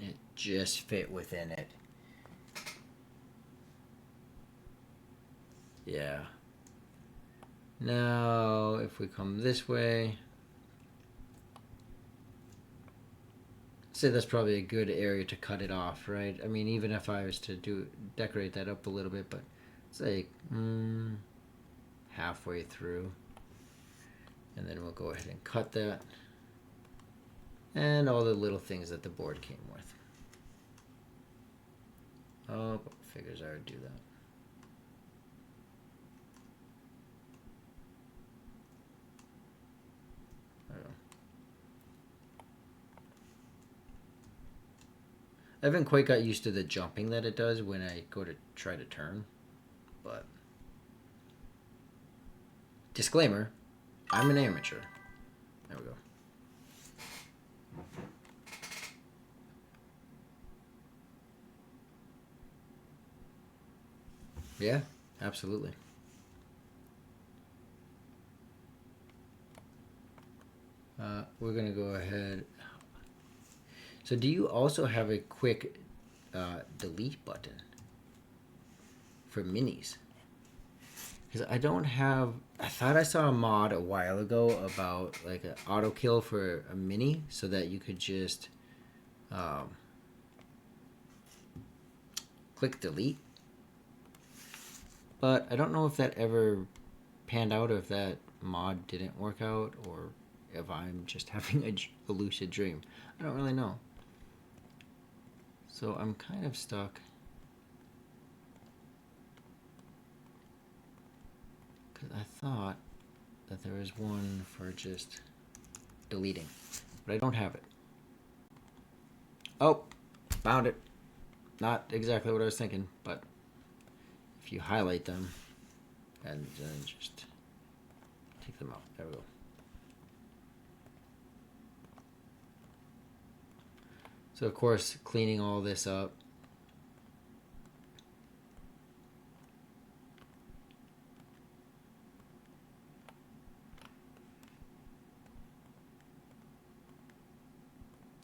It just fit within it. Yeah. Now, if we come this way, say that's probably a good area to cut it off, right? I mean, even if I was to decorate that up a little bit, but it's like halfway through, and then we'll go ahead and cut that, and all the little things that the board came with. Oh, figures I would do that. I haven't quite got used to the jumping that it does when I go to try to turn, but disclaimer, I'm an amateur. There we go. Yeah, absolutely. We're gonna go ahead. So do you also have a quick delete button for minis? Because I don't have. I thought I saw a mod a while ago about like an auto kill for a mini, so that you could just click delete. But I don't know if that ever panned out, or if that mod didn't work out, or if I'm just having a lucid dream. I don't really know. So I'm kind of stuck. Because I thought that there was one for just deleting. But I don't have it. Oh, found it. Not exactly what I was thinking, but if you highlight them and then just take them out. There we go. So of course, cleaning all this up.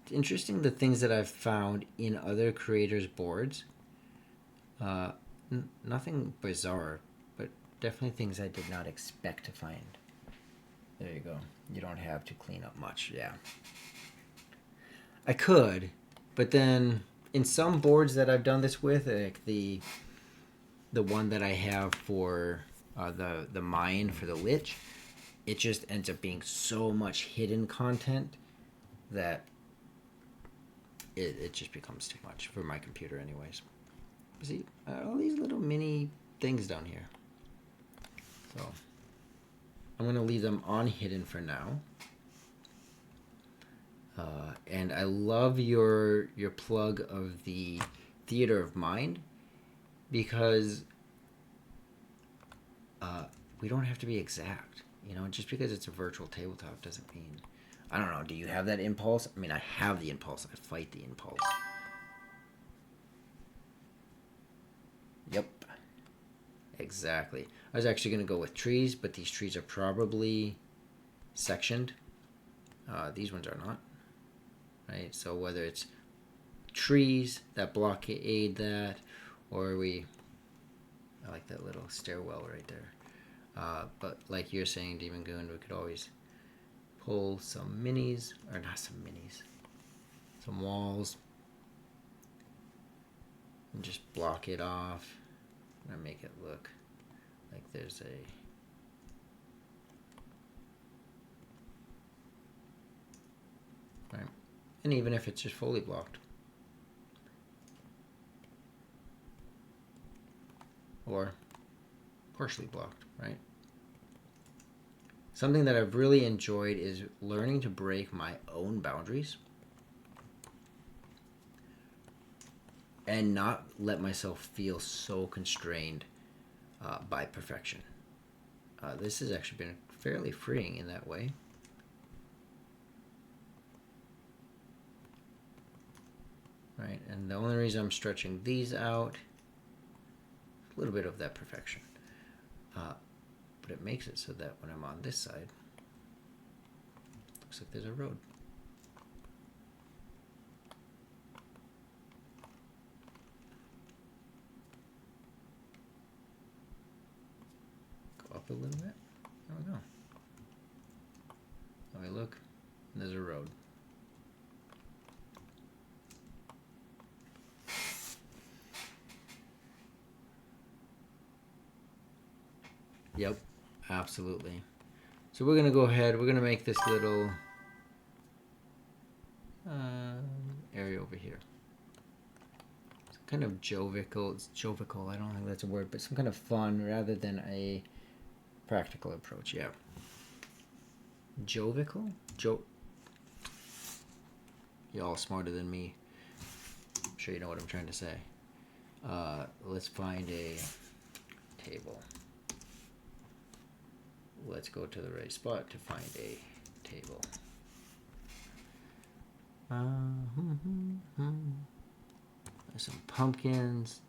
It's interesting the things that I've found in other creators' boards. Nothing bizarre, but definitely things I did not expect to find. There you go. You don't have to clean up much, yeah. I could, but then in some boards that I've done this with, like the one that I have for the mine for the Lich, it just ends up being so much hidden content that it just becomes too much for my computer anyways. See, all these little mini things down here. So I'm going to leave them on hidden for now. And I love your plug of the Theater of Mind, because we don't have to be exact. You know, just because it's a virtual tabletop doesn't mean... I don't know, do you have that impulse? I mean, I have the impulse. I fight the impulse. Yep. Exactly. I was actually going to go with trees, but these trees are probably sectioned. These ones are not. Right? So whether it's trees that blockade that, or I like that little stairwell right there. But like you're saying, Demon Goon, we could always pull some minis, or not some minis, some walls, and just block it off, and make it look like there's a... Right. And even if it's just fully blocked. Or partially blocked, right? Something that I've really enjoyed is learning to break my own boundaries and not let myself feel so constrained by perfection. This has actually been fairly freeing in that way. Right, and the only reason I'm stretching these out, a little bit of that perfection, but it makes it so that when I'm on this side, looks like there's a road. Go up a little bit. There we go. Now we look, and there's a road. Yep, absolutely. So we're gonna go ahead, we're gonna make this little area over here. It's kind of jovial, it's jovial, I don't think that's a word, but some kind of fun rather than a practical approach, yeah. Jovial? Y'all smarter than me. I'm sure you know what I'm trying to say. Let's find a table. Let's go to the right spot to find a table. There's some pumpkins.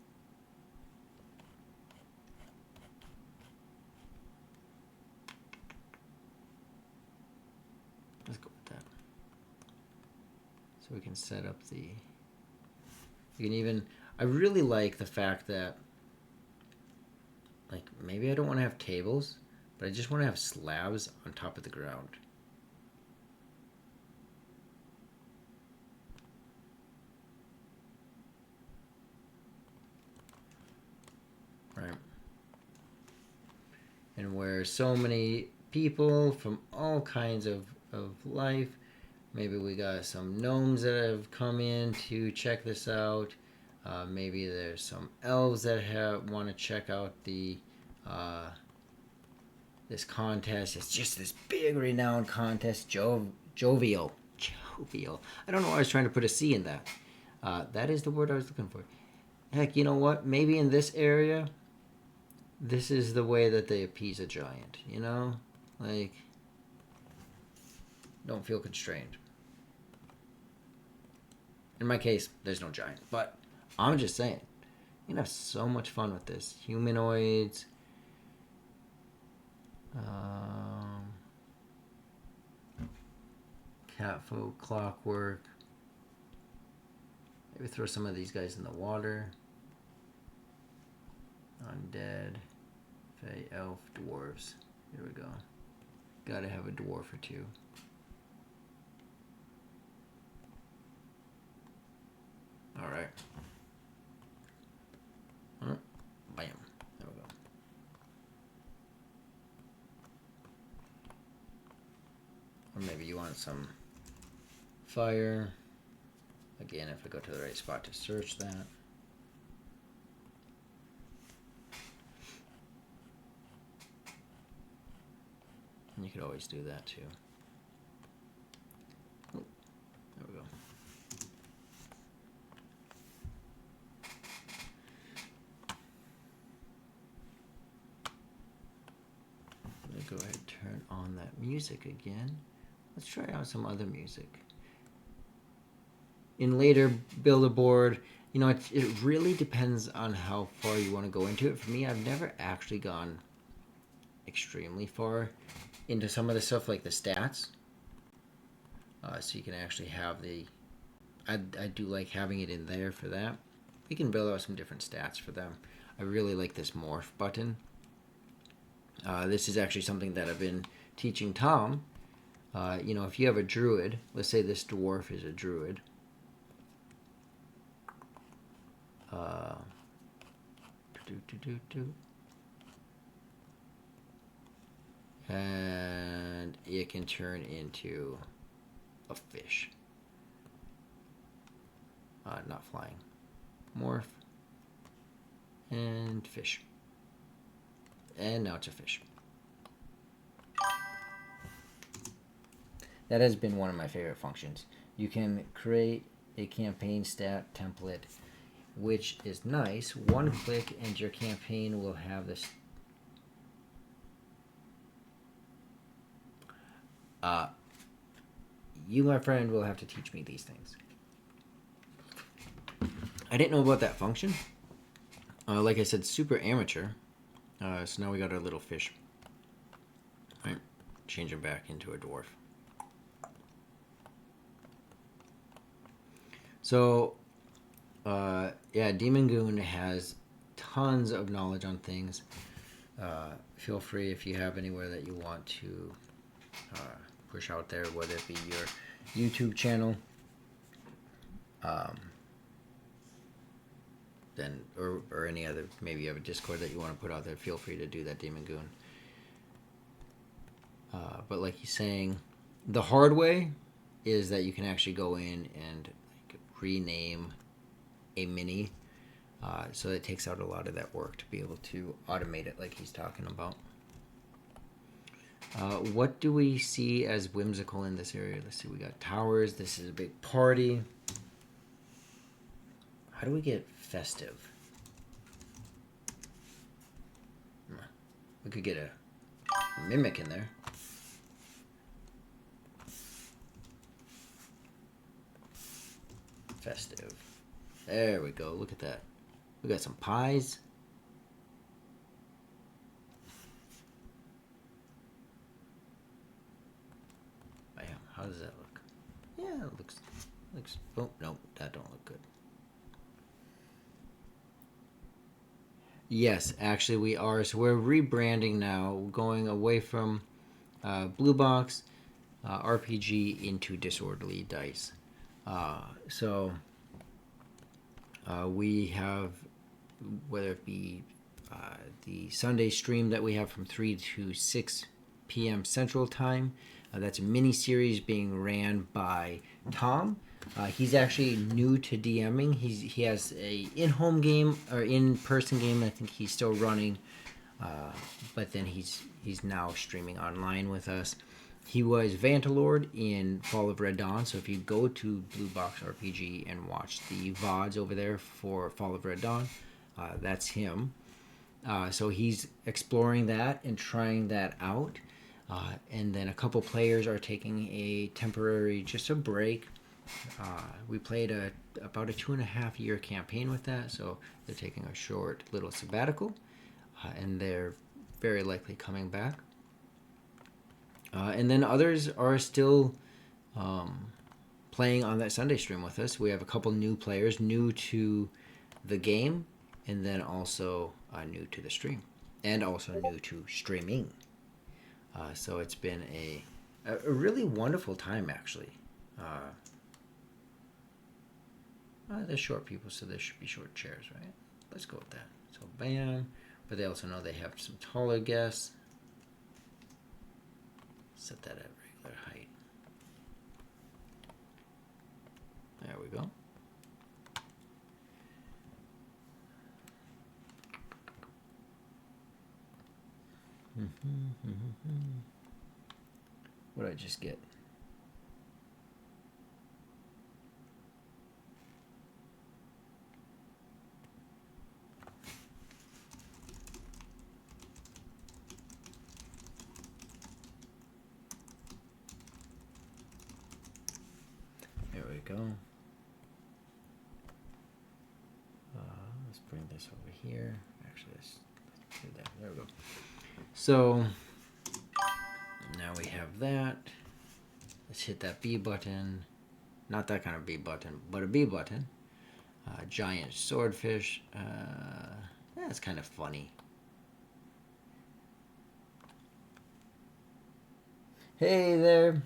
Let's go with that. So we can set up the... You can even... I really like the fact that... Like, maybe I don't want to have tables, but I just want to have slabs on top of the ground. Right. And where so many people from all kinds of life, maybe we got some gnomes that have come in to check this out. Maybe there's some elves that want to check out the this contest. It's just this big renowned contest. Jovial. I don't know why I was trying to put a C in that. That is the word I was looking for. Heck, you know what? Maybe in this area, this is the way that they appease a giant, you know? Like, don't feel constrained. In my case, there's no giant, but I'm just saying, you can have so much fun with this. Humanoids, catfolk, clockwork. Maybe throw some of these guys in the water. Undead, fae, elf, dwarves. Here we go. Gotta have a dwarf or two. Alright. Bam. There we go. Or maybe you want some fire. Again, if I go to the right spot to search that. And you could always do that too. Oh, there we go. Let me go ahead and turn on that music again. Let's try out some other music. In later build a board, you know, it really depends on how far you want to go into it. For me, I've never actually gone extremely far into some of the stuff like the stats. So you can actually have the... I do like having it in there for that. We can build out some different stats for them. I really like this morph button. This is actually something that I've been teaching Tom. You know, if you have a druid, let's say this dwarf is a druid. And it can turn into a fish. Not flying. Morph. And fish. And now it's a fish. That has been one of my favorite functions. You can create a campaign stat template, which is nice. One click and your campaign will have this. You, my friend, will have to teach me these things. I didn't know about that function. Like I said, super amateur. So now we got our little fish. All right, change him back into a dwarf. So, yeah, Demon Goon has tons of knowledge on things. Feel free if you have anywhere that you want to push out there, whether it be your YouTube channel, then or any other. Maybe you have a Discord that you want to put out there. Feel free to do that, Demon Goon. But like he's saying, the hard way is that you can actually go in and rename a mini, so it takes out a lot of that work to be able to automate it like he's talking about. What do we see as whimsical in this area? Let's see, we got towers. This is a big party. How do we get festive? We could get a mimic in there. Festive. There we go. Look at that. We got some pies. Bam. How does that look? Yeah, it looks. Oh no, that don't look good. Yes, actually we are. So we're rebranding now, going away from Blue Box RPG into Disorderly Dice. So we have, whether it be the Sunday stream that we have from 3 to 6 p.m. Central Time. That's a mini series being ran by Tom. He's actually new to DMing. He has a in-home game or in-person game. I think he's still running, but then he's now streaming online with us. He was Vantalord in Fall of Red Dawn. So if you go to Blue Box RPG and watch the VODs over there for Fall of Red Dawn, that's him. So he's exploring that and trying that out. And then a couple players are taking a temporary, just a break. We played about a 2.5 year campaign with that, so they're taking a short little sabbatical, and they're very likely coming back. And then others are still playing on that Sunday stream with us. We have a couple new players, new to the game, and then also new to the stream, and also new to streaming. So it's been a really wonderful time, actually. They're short people, so there should be short chairs, right? Let's go with that. So bam. But they also know they have some taller guests. Set that at regular height. There we go. What did I just get? There we go. Let's bring this over here. Actually, let's do that. There we go. So now we have that. Let's hit that B button. Not that kind of B button, but a B button. Giant swordfish. That's kind of funny. Hey there.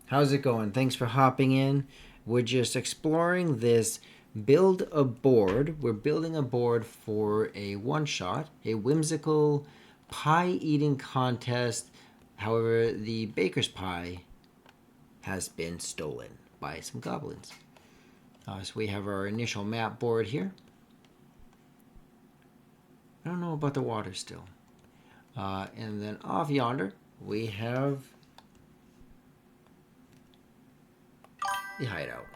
How's it going? Thanks for hopping in. We're just exploring this build a board. We're building a board for a one-shot, a whimsical pie eating contest. However, the baker's pie has been stolen by some goblins. So we have our initial map board here. I don't know about the water still. And then off yonder, we have the hideout.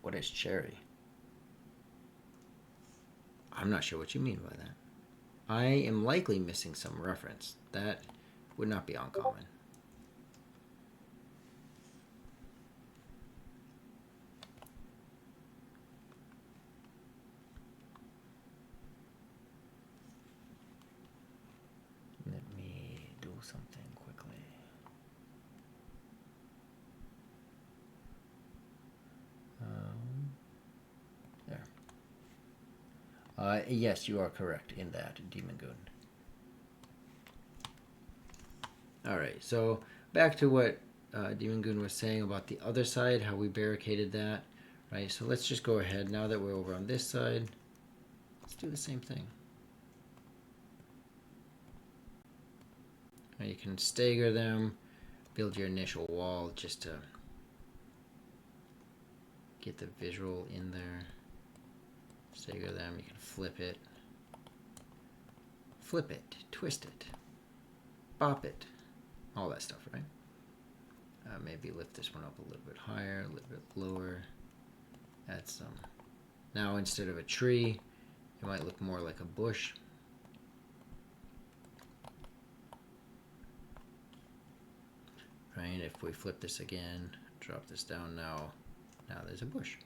What is cherry? I'm not sure what you mean by that. I am likely missing some reference. That would not be uncommon. Let me do something quickly. There. Yes, you are correct in that, Demon Goon. Alright, so back to what Demon Goon was saying about the other side, how we barricaded that. Right, so let's just go ahead, now that we're over on this side, let's do the same thing. Now you can stagger them, build your initial wall just to get the visual in there. Stagger them, you can flip it, twist it, bop it, all that stuff, right? Maybe lift this one up a little bit higher, a little bit lower, add some. Now instead of a tree, it might look more like a bush. Right, if we flip this again, drop this down now there's a bush.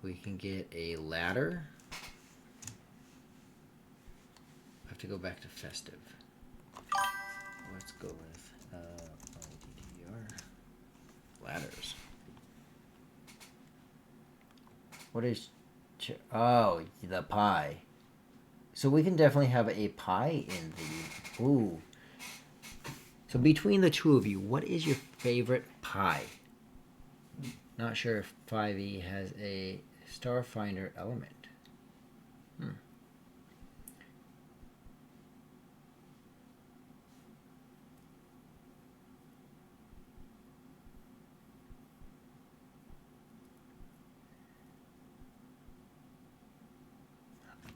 We can get a ladder. I have to go back to festive. Let's go with LDDR. Ladders. What is... Oh, the pie. So we can definitely have a pie in the... Ooh. So between the two of you, what is your favorite pie? Not sure if 5e has a Starfinder element.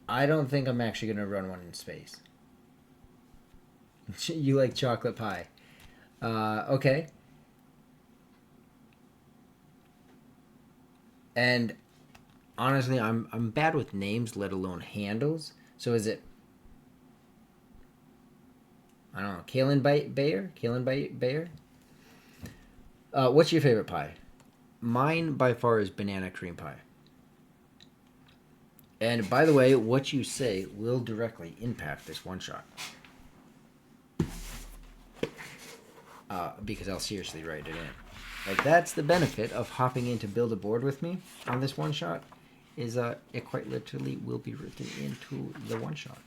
I don't think I'm actually going to run one in space. You like chocolate pie. Okay. And honestly, I'm bad with names, let alone handles. So is it... I don't know. Kalen Bayer? Kalen Bayer? What's your favorite pie? Mine, by far, is banana cream pie. And by the way, what you say will directly impact this one-shot. Because I'll seriously write it in. Like, that's the benefit of hopping in to build a board with me on this one-shot, is it quite literally will be written into the one-shot.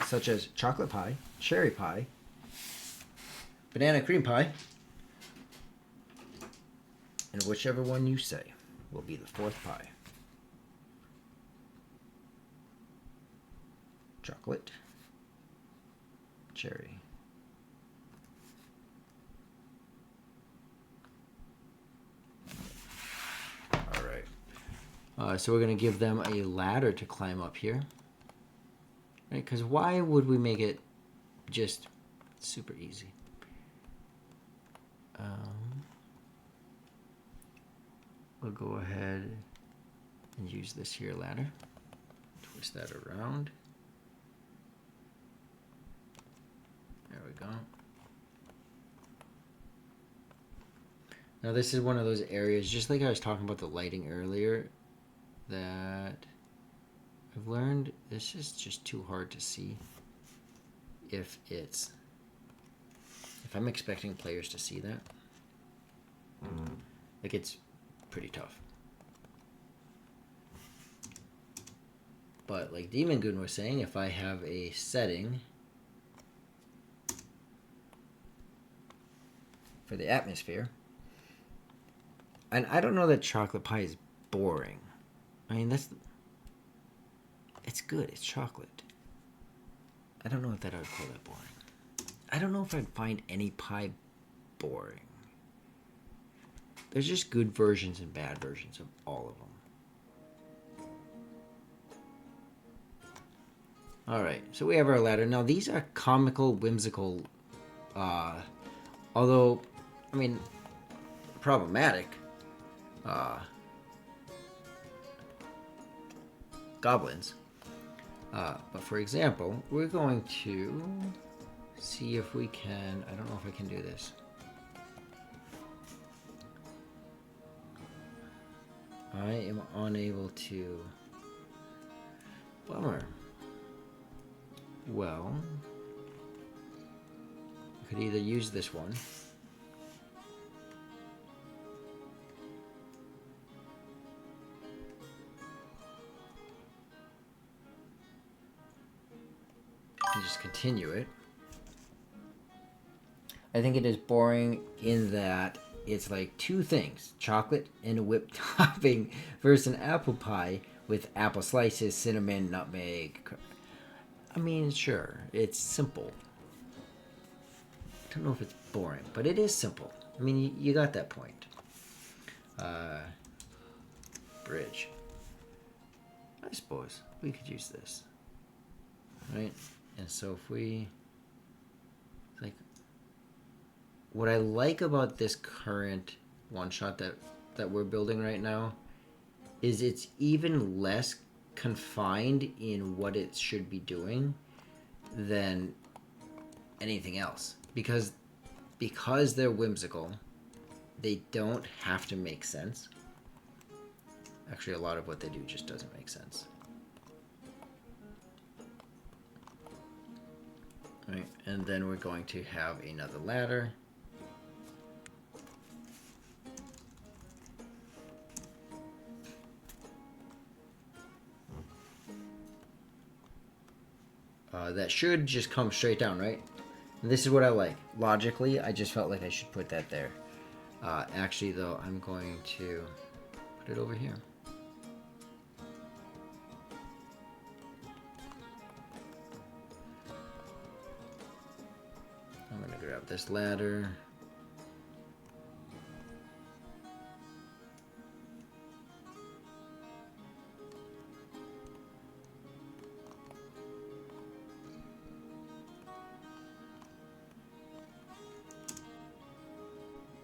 Such as chocolate pie, cherry pie, banana cream pie, and whichever one you say will be the fourth pie. Chocolate, cherry, all right. So we're going to give them a ladder to climb up here. Right? Because why would we make it just super easy? We'll go ahead and use this here ladder. Twist that around. There we go. Now this is one of those areas, just like I was talking about the lighting earlier, that I've learned this is just too hard to see if I'm expecting players to see that. Like, it's pretty tough. But like Demon Goon was saying, if I have a setting for the atmosphere, and I don't know that chocolate pie is boring. I mean, it's good. It's chocolate. I don't know if that I would call that boring. I don't know if I'd find any pie boring. There's just good versions and bad versions of all of them. All right, so we have our ladder. Now these are comical, whimsical, although, I mean, problematic. Goblins. But for example, we're going to see if we can. I don't know if I can do this. I am unable to. Bummer. Well, I could either use this one. And just continue it. I think it is boring in that it's like two things: chocolate and a whipped topping versus an apple pie with apple slices, cinnamon, nutmeg. I mean, sure, it's simple. I don't know if it's boring, but it is simple. I mean, you got that point. Bridge. I suppose we could use this, right? And so if we, like, what I like about this current one shot that we're building right now is it's even less confined in what it should be doing than anything else, because they're whimsical, they don't have to make sense. Actually, a lot of what they do just doesn't make sense. Right, and then we're going to have another ladder. That should just come straight down, right? And this is what I like. Logically, I just felt like I should put that there. Actually, though, I'm going to put it over here. I'm going to grab this ladder.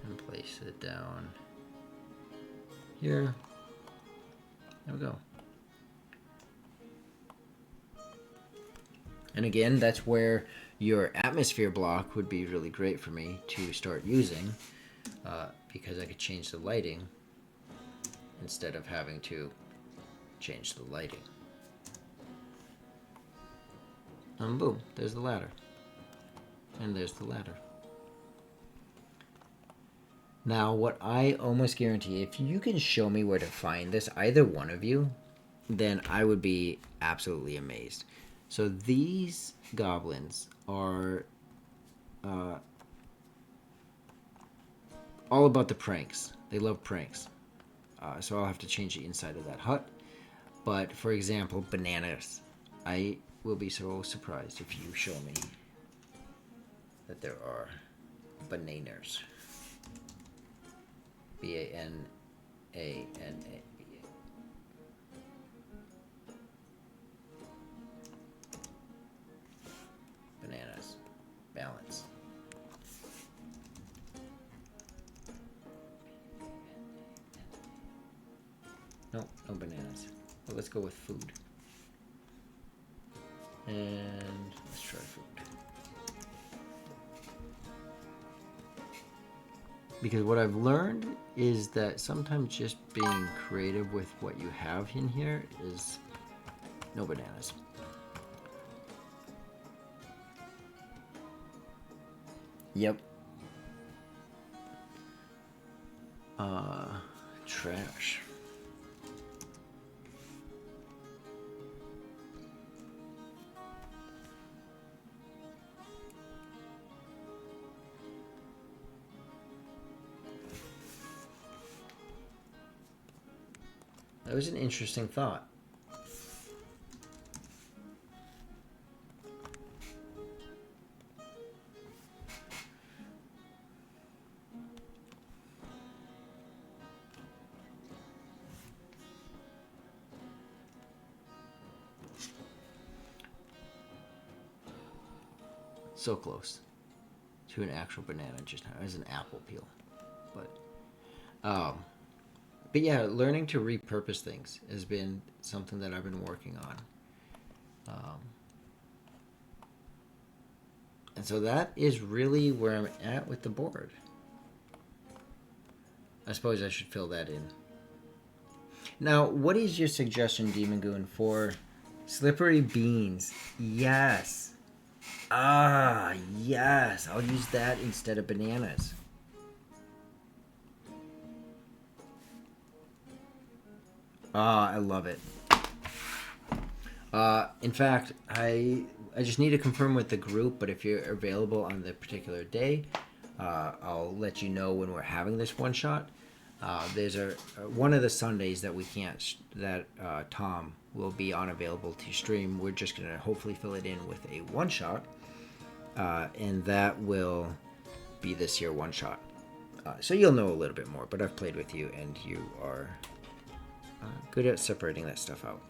And place it down here. There we go. And again, that's where your atmosphere block would be really great for me to start using, because I could change the lighting instead of having to change the lighting. And boom, there's the ladder. And there's the ladder. Now, what I almost guarantee, if you can show me where to find this, either one of you, then I would be absolutely amazed. So these goblins are all about the pranks. They love pranks. So I'll have to change the inside of that hut. But for example, bananas. I will be so surprised if you show me that there are bananas. B-A-N-A-N-A. Bananas. Balance. No, no bananas. Well, let's go with food. And let's try food. Because what I've learned is that sometimes just being creative with what you have in here is no bananas. Yep. Trash. That was an interesting thought. So close to an actual banana just now. It was an apple peel. But yeah, learning to repurpose things has been something that I've been working on. And so that is really where I'm at with the board. I suppose I should fill that in. Now, what is your suggestion, Demon Goon, for slippery beans? Yes. Ah, yes. I'll use that instead of bananas. Ah, I love it. In fact, I just need to confirm with the group, but if you're available on the particular day, I'll let you know when we're having this one shot. There's one of the Sundays that we can't, that Tom will be unavailable to stream. We're just gonna hopefully fill it in with a one shot, and that will be this year one shot. So you'll know a little bit more. But I've played with you, and you are good at separating that stuff out.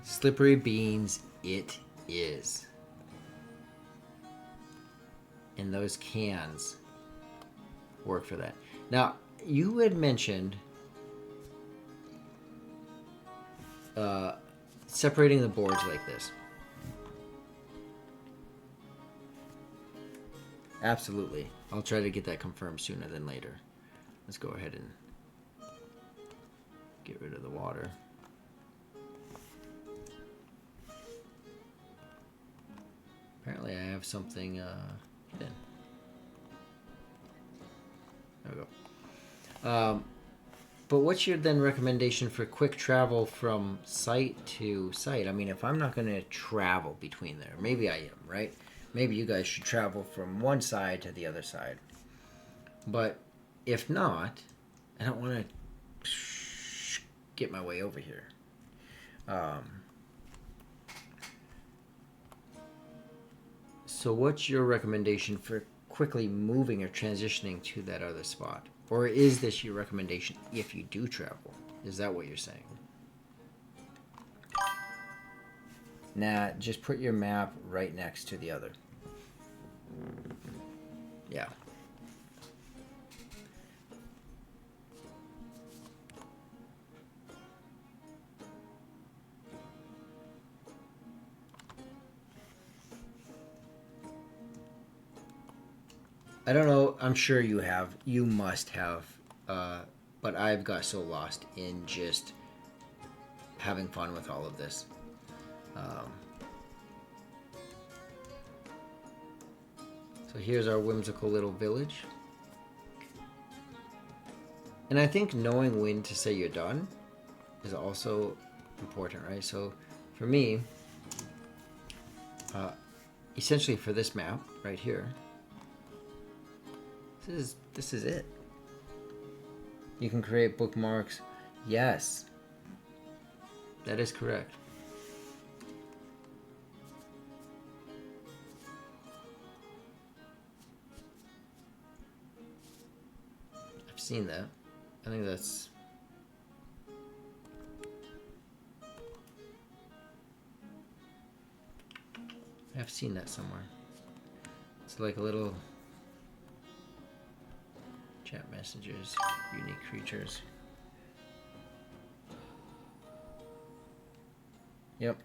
Slippery beans, it is. And those cans work for that. Now, you had mentioned separating the boards like this. Absolutely. I'll try to get that confirmed sooner than later. Let's go ahead and get rid of the water. Apparently I have something hidden. There we go. But what's your then recommendation for quick travel from site to site? I mean, if I'm not going to travel between there, maybe I am, right? Maybe you guys should travel from one side to the other side. But if not, I don't want to get my way over here. So what's your recommendation for quickly moving or transitioning to that other spot? Or is this your recommendation if you do travel? Is that what you're saying? Nah, just put your map right next to the other. Yeah. I don't know. I'm sure you have. You must have. But I've got so lost in just having fun with all of this. So here's our whimsical little village. And I think knowing when to say you're done is also important, right? So for me, essentially for this map right here, this is it. You can create bookmarks. Yes. That is correct. I've seen that. I think that's... I've seen that somewhere. It's like a little... Chat messages, unique creatures. Yep.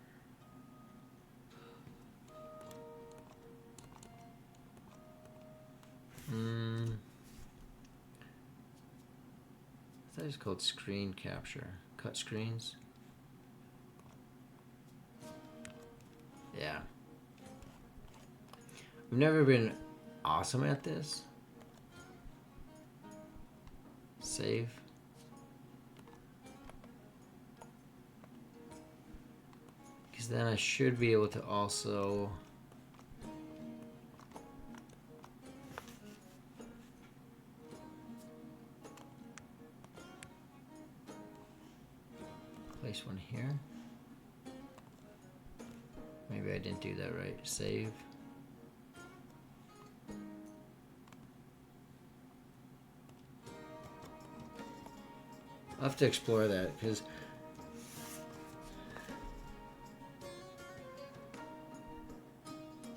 I thought it was called screen capture. Cut screens. Yeah. I've never been awesome at this. Save. Because then I should be able to also place one here. Maybe I didn't do that right. Save. I'll have to explore that because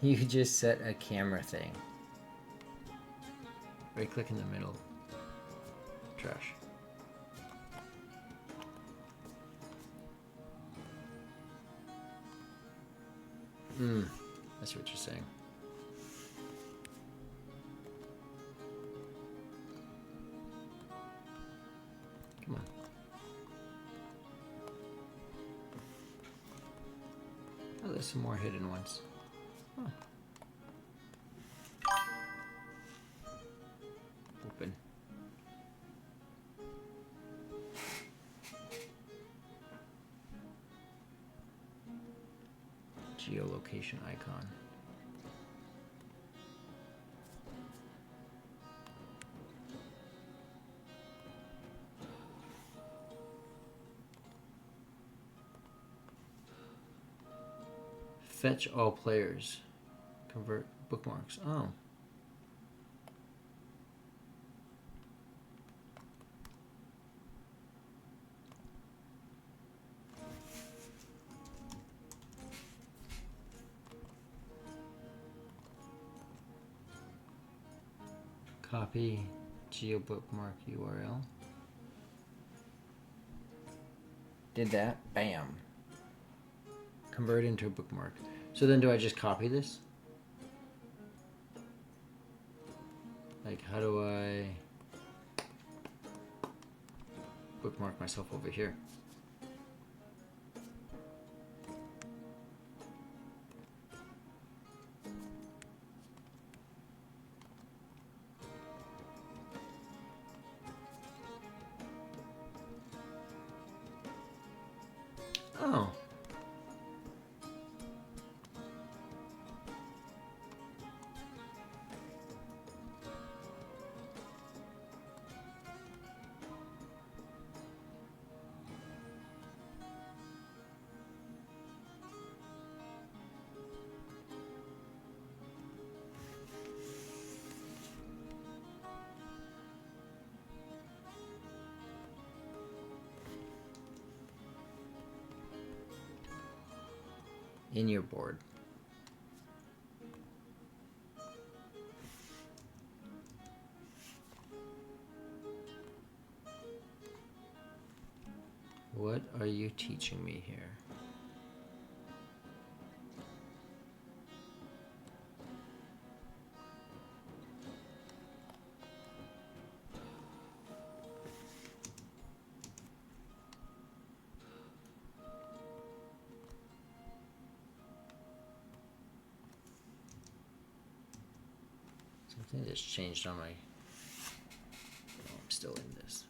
You just set a camera thing. Right click in the middle. Trash. I see what you're saying. Come on. Oh, there's some more hidden ones. Huh. Open. Geolocation icon. Fetch all players. Convert bookmarks. Oh. Copy geobookmark URL. Did that. Bam. Convert into a bookmark. So then do I just copy this? Like, how do I bookmark myself over here? Oh. In your board. What are you teaching me here? Something just changed on my... Oh, I'm still in this.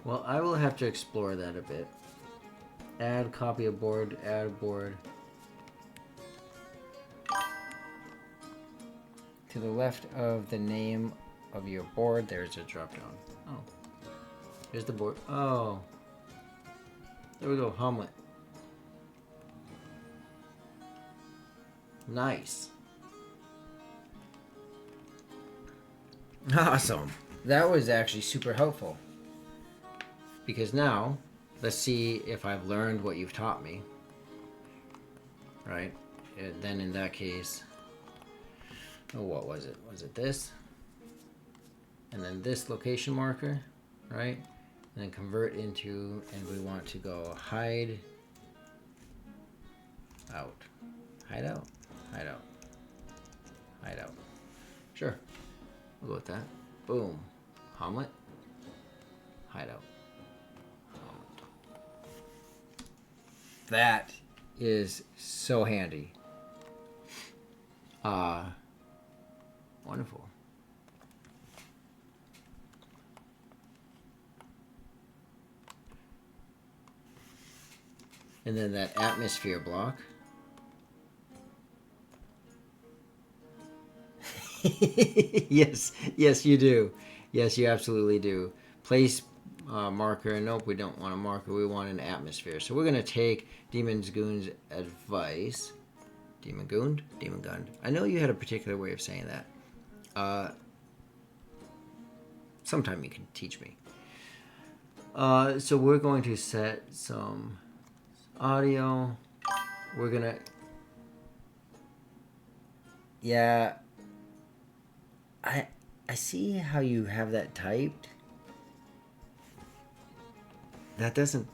Well, I will have to explore that a bit. Add copy of board, add a board. To the left of the name of your board, there's a drop down. Oh. Here's the board. Oh. There we go, Hamlet. Nice. Awesome. That was actually super helpful. Because now, let's see if I've learned what you've taught me. Right? And then in that case, oh, what was it? Was it this? And then this location marker, right? And then convert into, and we want to go hide out. Hide out. Hide out. Hide out. Sure. We'll go with that. Boom. Hamlet. Hide out. That is so handy. Wonderful. And then that atmosphere block. Yes, yes, you do. Yes, you absolutely do. Place marker. Nope, we don't want a marker. We want an atmosphere. So we're going to take Demon's Goon's advice. Demon Goon? Demon Gun. I know you had a particular way of saying that. Sometime you can teach me. So we're going to set some audio. We're going to... Yeah... I see how you have that typed. That doesn't...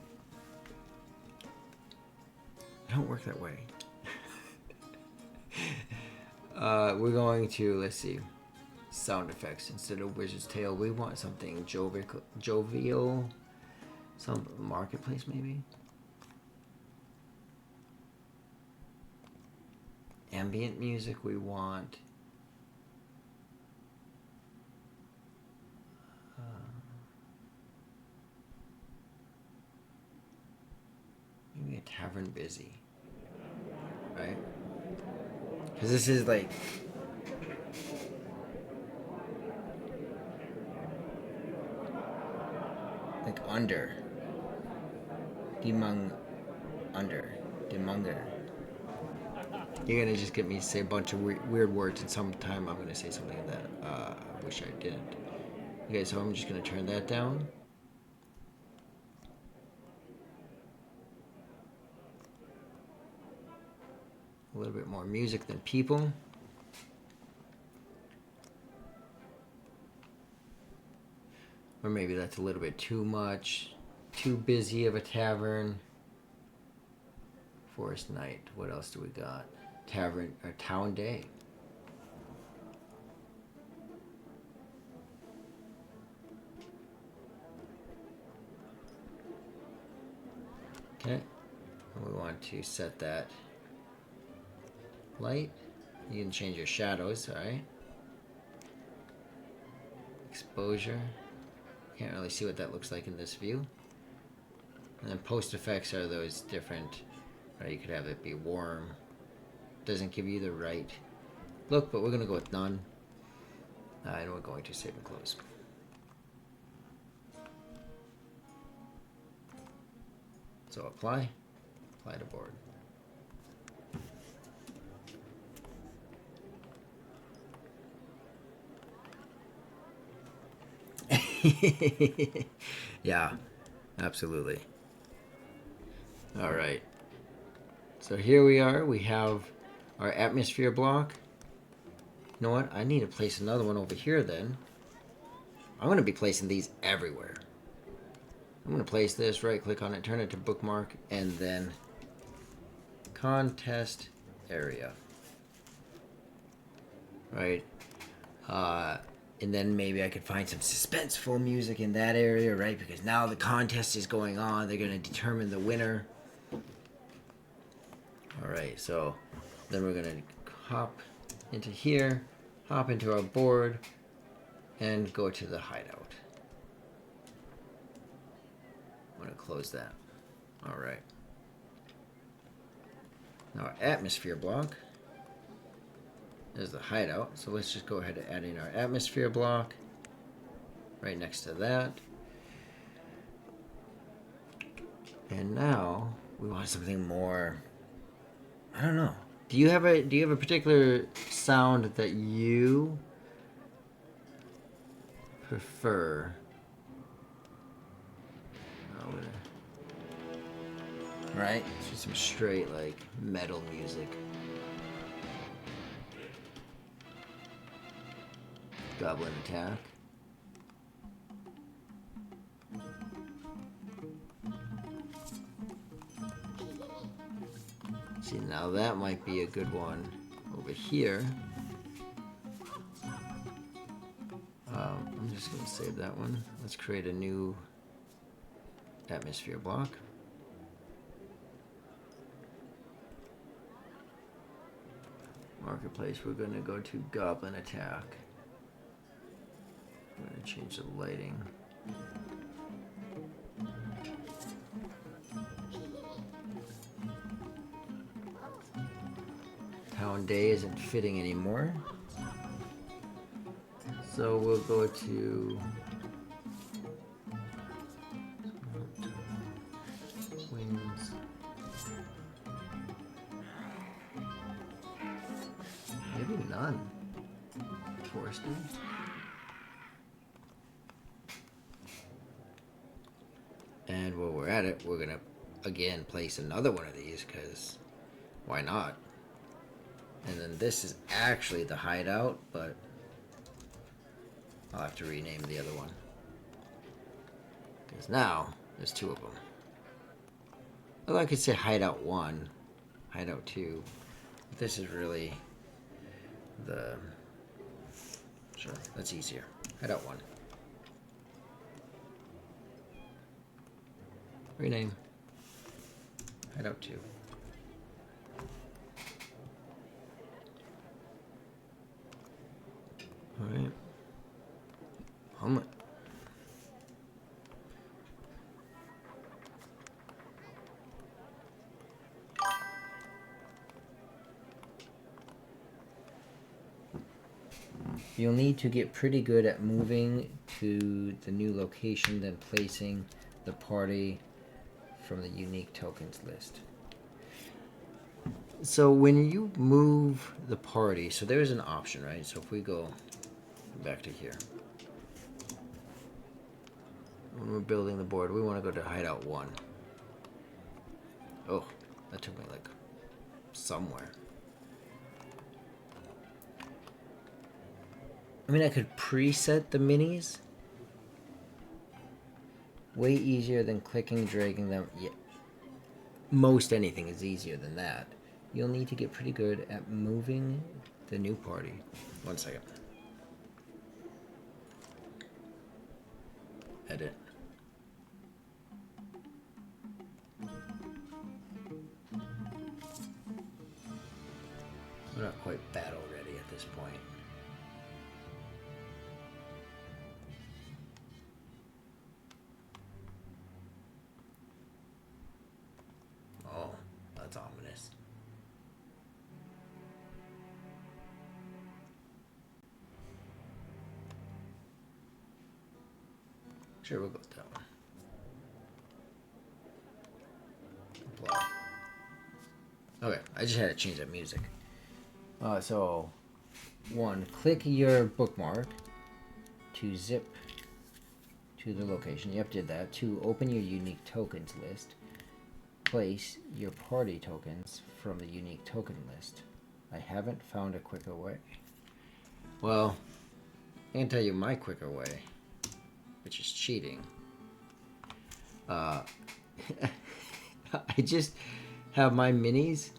I don't work that way. We're going to, let's see, sound effects. Instead of Wizard's Tale, we want something jovial. Some marketplace, maybe? Ambient music, we want... maybe a tavern busy, right? Because this is like under demunger. You're gonna just get me to say a bunch of weird words, and sometime I'm gonna say something that I wish I didn't. Okay, so I'm just gonna turn that down. A little bit more music than people. Or maybe that's a little bit too much. Too busy of a tavern. Forest Night. What else do we got? Tavern or Town Day. Okay. And we want to set that light. You can change your shadows, alright? Exposure. Can't really see what that looks like in this view. And then post effects are those different, you could have it be warm. Doesn't give you the right look, but we're going to go with none. And we're going to save and close. So apply to board. Yeah, absolutely. All right. So here we are. We have our atmosphere block. You know what? I need to place another one over here then. I'm going to be placing these everywhere. I'm going to place this, right click on it, turn it to bookmark, and then contest area. Right? And then maybe I could find some suspenseful music in that area, right? Because now the contest is going on. They're going to determine the winner. All right, so then we're going to hop into here, hop into our board, and go to the hideout. I'm going to close that. All right. Now our atmosphere block is the hideout. So let's just go ahead and add in our atmosphere block right next to that. And now we want something more, I don't know. Do you have a particular sound that you prefer? Right? Just some straight like metal music. Goblin attack. See, now that might be a good one over here. I'm just going to save that one. Let's create a new atmosphere block. Marketplace, we're going to go to Goblin attack. I'm going to change the lighting. Town Day isn't fitting anymore. So we'll go to Wings. Maybe none. Forested. And while we're at it, we're gonna again place another one of these because why not? And then this is actually the hideout, but I'll have to rename the other one because now there's two of them. Although I could say hideout 1, hideout 2. This is really the... Sure, that's easier. Hideout 1. Rename. Hideout 2. Alright. Homelet. You'll need to get pretty good at moving to the new location, then placing the party from the unique tokens list. So when you move the party, so there's an option, right? So if we go back to here, when we're building the board, we want to go to hideout 1. Oh, that took me like somewhere. I mean, I could preset the minis. Way easier than clicking, dragging them. Yeah. Most anything is easier than that. You'll need to get pretty good at moving the new party. 1 second. Edit. We're not quite battle ready at this point. Oh, that's ominous. Sure, we'll go with that one. Apply. Okay, I just had to change that music. So, 1, click your bookmark to zip to the location. Yep, did that. 2, open your unique tokens list. Place your party tokens from the unique token list. I haven't found a quicker way. Well, I can tell you my quicker way, which is cheating. I just have my minis.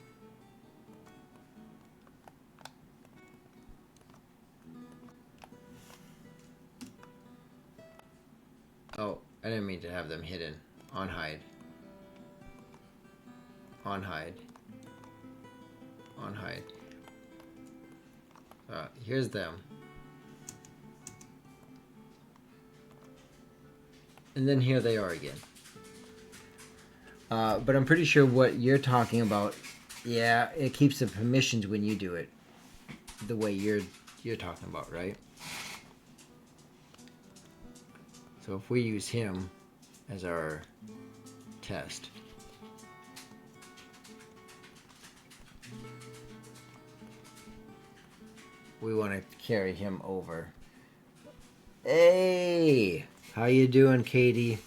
Oh, I didn't mean to have them hidden. On hide. On hide. On hide. Here's them. And then here they are again. But I'm pretty sure what you're talking about, yeah, it keeps the permissions when you do it the way you're talking about, right? So if we use him as our test. We want to carry him over. Hey! How you doing, Katie?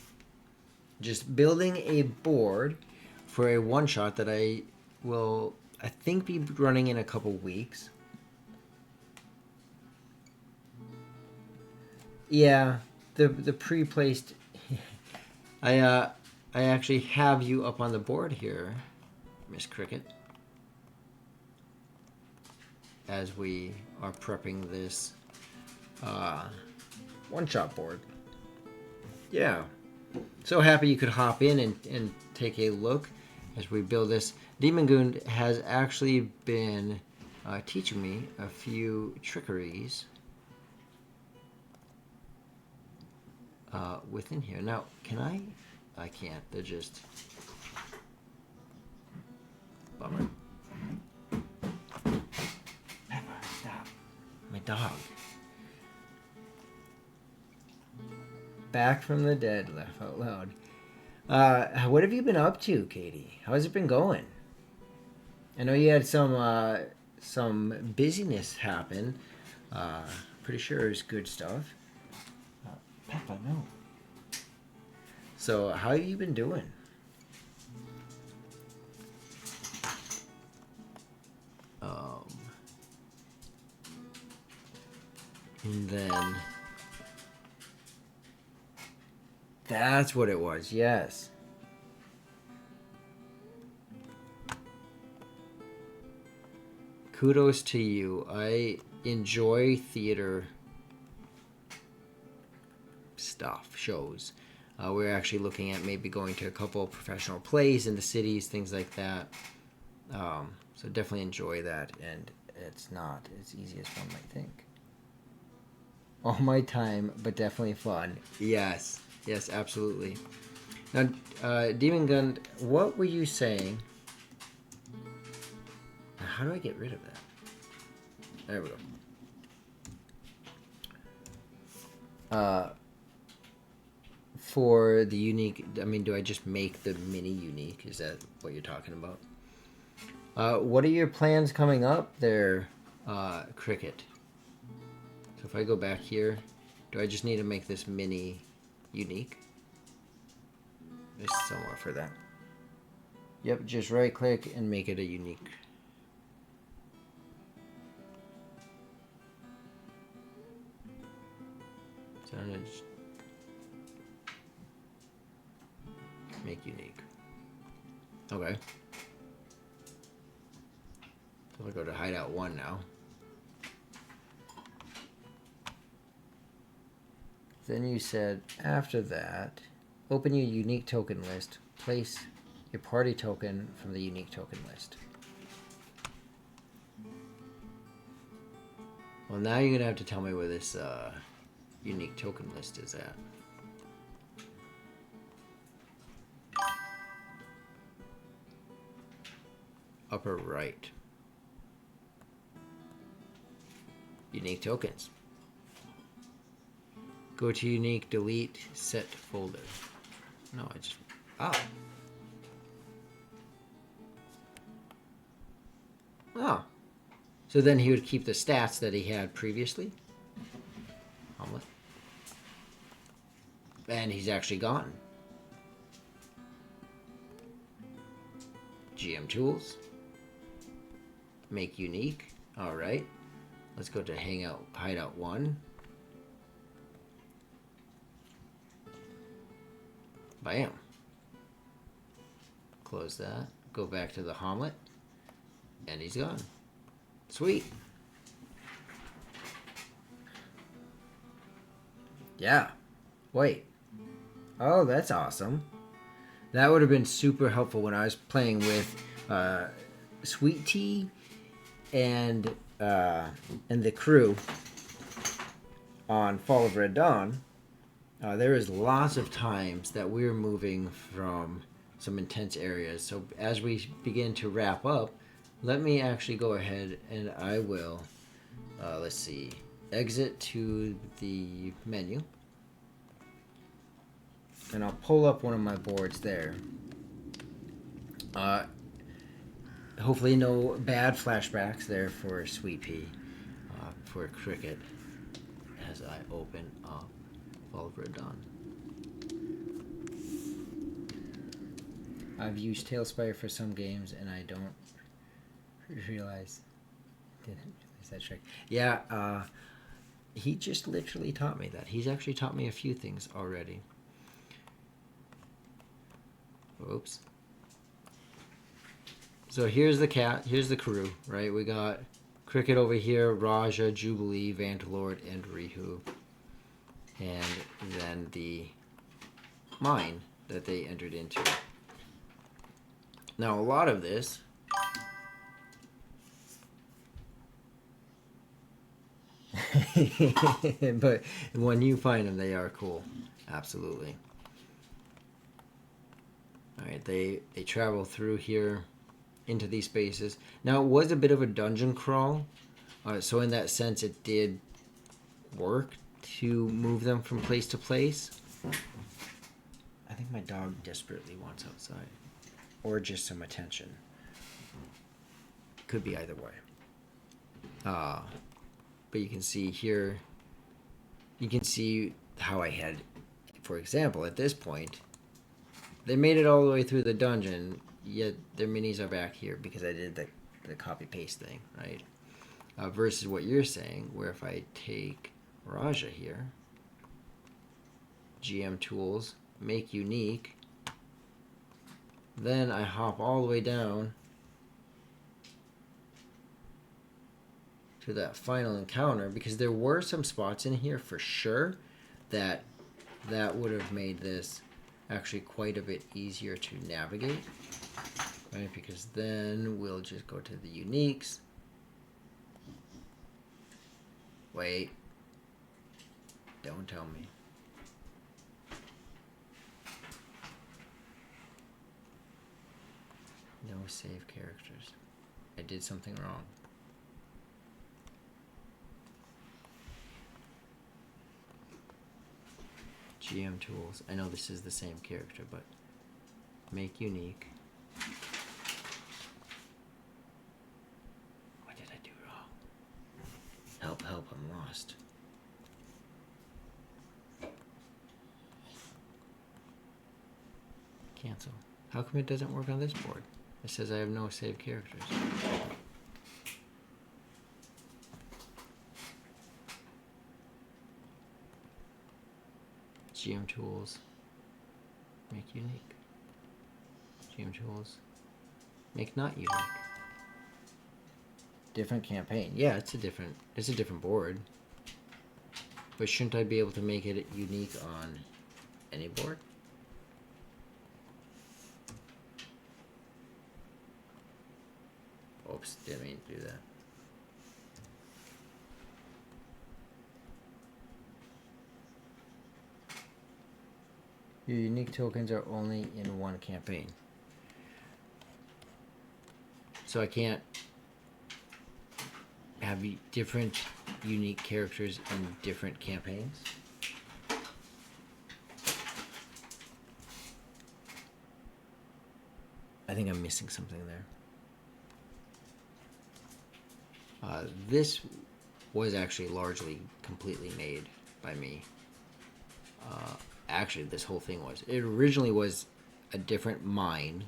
Just building a board for a one-shot that I will, I think, be running in a couple weeks. Yeah, the pre-placed... I actually have you up on the board here, Miss Cricket, as we are prepping this one-shot board. Yeah. So happy you could hop in and take a look as we build this. Demon Goon has actually been teaching me a few trickeries within here. Now, can I? I can't. They're just... Bummer. dog. Back from the dead, laugh out loud. What have you been up to, Katie? How's it been going? I know you had some busyness happen. Pretty sure it's good stuff. Peppa, no. So, how have you been doing? And then that's what it was. Yes. Kudos to you. I enjoy theater stuff, shows. We're actually looking at maybe going to a couple of professional plays in the cities, things like that. So definitely enjoy that, and it's not as easy as one might think. All my time, but definitely fun. Yes, yes, absolutely. Now, Demon Gun, what were you saying? How do I get rid of that? There we go. For the unique, I mean, do I just make the mini unique? Is that what you're talking about? What are your plans coming up there, Cricket? So if I go back here, do I just need to make this mini unique? There's somewhere for that. Yep, just right click and make it a unique. So I'm gonna just make unique. Okay. So I'll go to hideout 1 now. Then you said after that, open your unique token list. Place your party token from the unique token list. Well, now you're gonna have to tell me where this unique token list is at. Upper right. Unique tokens. Go to unique, delete, set folder. No, I just... Oh. Oh. So then he would keep the stats that he had previously. Omelet. And he's actually gone. GM tools. Make unique. Alright. Let's go to hideout 1. Bam. Close that. Go back to the Homlet. And he's gone. Sweet. Yeah. Wait. Oh, that's awesome. That would have been super helpful when I was playing with Sweet Tea and the crew on Fall of Red Dawn. There is lots of times that we're moving from some intense areas. So as we begin to wrap up, let me actually go ahead and I will, let's see, exit to the menu. And I'll pull up one of my boards there. Hopefully no bad flashbacks there for Sweet Pea, for Cricket, as I open up Fall of Red Dawn. I've used Tailspire for some games, and I don't realize that trick. Yeah, he just literally taught me that. He's actually taught me a few things already. Oops. So here's the cat. Here's the crew, right? We got Cricket over here, Raja, Jubilee, Vantalord, and Rihu. And then the mine that they entered into. Now, a lot of this... but when you find them, they are cool. Absolutely. Alright, they travel through here into these spaces. Now, it was a bit of a dungeon crawl, So in that sense, it did work to move them from place to place. I think my dog desperately wants outside, or just some attention. Could be either way. But you can see here, you can see how I had, for example, at this point, they made it all the way through the dungeon, yet their minis are back here because I did the copy paste thing, right? Versus what you're saying, where if I take Raja here, GM tools, make unique, then I hop all the way down to that final encounter, because there were some spots in here for sure that would have made this actually quite a bit easier to navigate, right? Because then we'll just go to the uniques. Wait, don't tell me. No save characters. I did something wrong. GM tools. I know this is the same character, but make unique. What did I do wrong? Help, help, I'm lost. Cancel. How come it doesn't work on this board? It says I have no saved characters. GM tools, make unique. GM tools, make not unique. Different campaign. Yeah, it's a different board. But shouldn't I be able to make it unique on any board? Oops, didn't mean to do that. Your unique tokens are only in one campaign. So I can't have different unique characters in different campaigns. I think I'm missing something there. This was actually largely completely made by me. Actually, this whole thing was. It originally was a different mine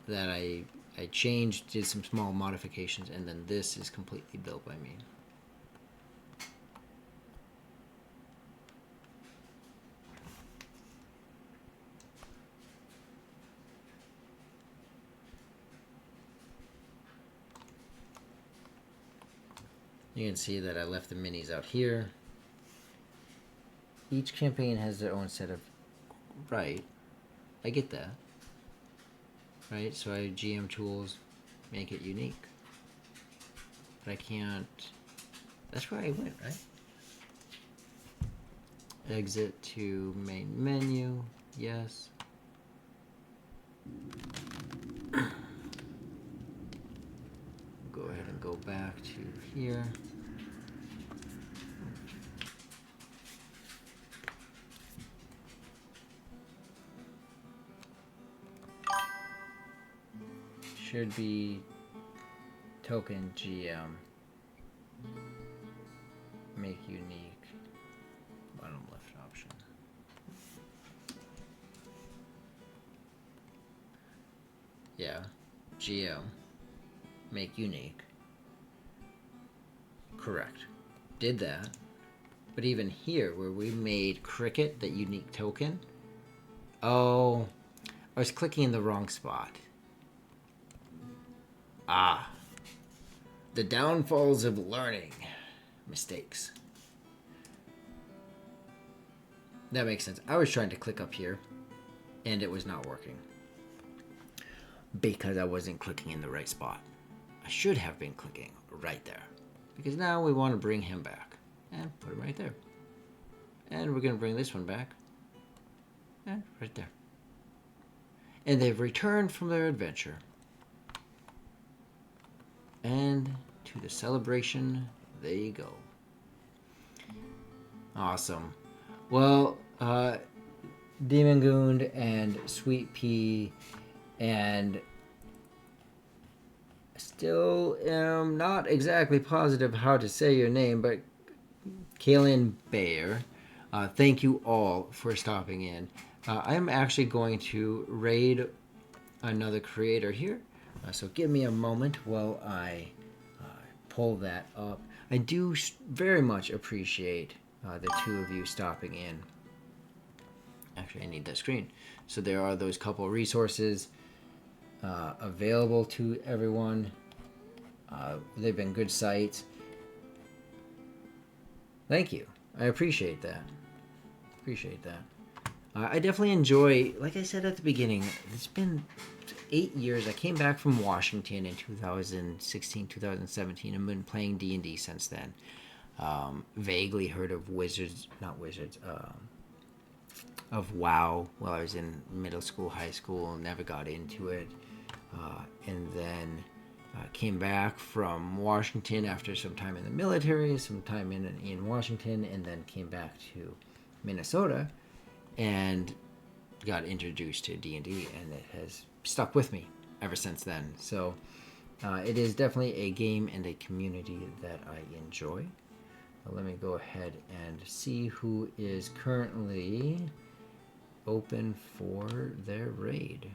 that I changed, did some small modifications, and then this is completely built by me. You can see that I left the minis out here. Each campaign has their own set of... Right. I get that. Right, so I GM tools, make it unique. But I can't... That's where I went, right? Exit to main menu. Yes. Go ahead and go back to here. Should be token GM. Make unique. Bottom left option. Yeah. GM. Make unique. Correct. Did that. But even here, where we made Cricket, that unique token. Oh, I was clicking in the wrong spot. Ah. The downfalls of learning. Mistakes. That makes sense. I was trying to click up here, and it was not working. Because I wasn't clicking in the right spot. I should have been clicking right there. Because now we want to bring him back. And put him right there. And we're going to bring this one back. And right there. And they've returned from their adventure. And to the celebration, there you go. Awesome. Well, Demon Goond and Sweet Pea, and still am not exactly positive how to say your name, but Kaylin Bayer, thank you all for stopping in. I'm actually going to raid another creator here, so give me a moment while I pull that up. I do very much appreciate the two of you stopping in. Actually, I need that screen. So there are those couple resources available to everyone. They've been good sites. Thank you. I appreciate that. I definitely enjoy, like I said at the beginning, it's been 8 years. I came back from Washington in 2016, 2017, and been playing D&D since then. Vaguely heard of of WoW while I was in middle school, high school, never got into it. And then came back from Washington after some time in the military, some time in Washington, and then came back to Minnesota and got introduced to D&D, and it has stuck with me ever since then. So it is definitely a game and a community that I enjoy. Let me go ahead and see who is currently open for their raid.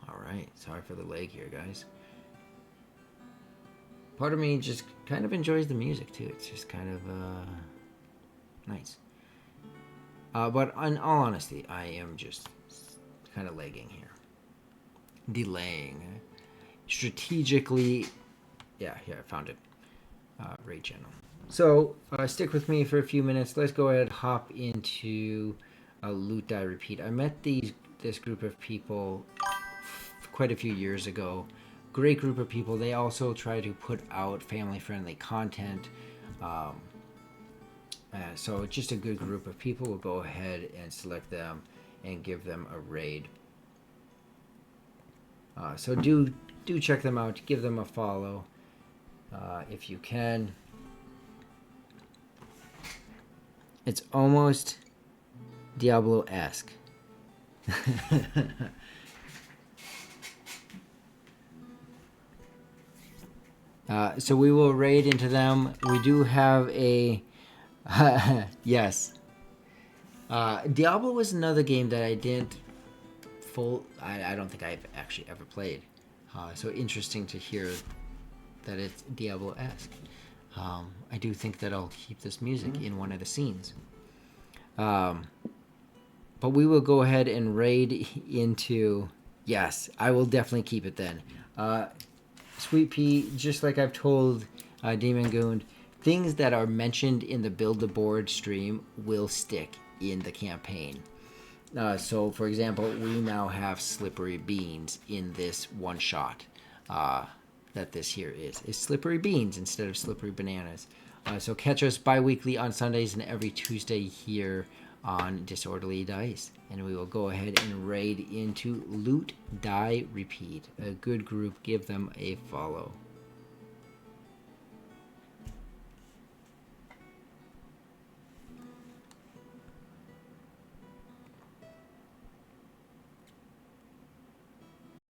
Alright, sorry for the lag here, guys. Part of me just kind of enjoys the music too. It's just kind of nice. But in all honesty, I am just kind of lagging here. Delaying. Strategically. Yeah, here, I found it. Raid channel. So, stick with me for a few minutes. Let's go ahead and hop into Loot Die Repeat. I met this group of people quite a few years ago. Great group of people. They also try to put out family-friendly content. So just a good group of people. We'll go ahead and select them and give them a raid. So do check them out. Give them a follow if you can. It's almost Diablo-esque. So we will raid into them. We do have a... yes. Diablo was another game that I didn't I don't think I've actually ever played. So interesting to hear that it's Diablo-esque. I do think that I'll keep this music in one of the scenes. But we will go ahead and raid into... Yes, I will definitely keep it then. Sweet Pea, just like I've told Demon Goond, things that are mentioned in the Build the Board stream will stick in the campaign. So, for example, we now have Slippery Beans in this one shot that this here is. It's Slippery Beans instead of Slippery Bananas. So catch us bi-weekly on Sundays and every Tuesday here on Disorderly Dice. And we will go ahead and raid into Loot Die Repeat. A good group. Give them a follow.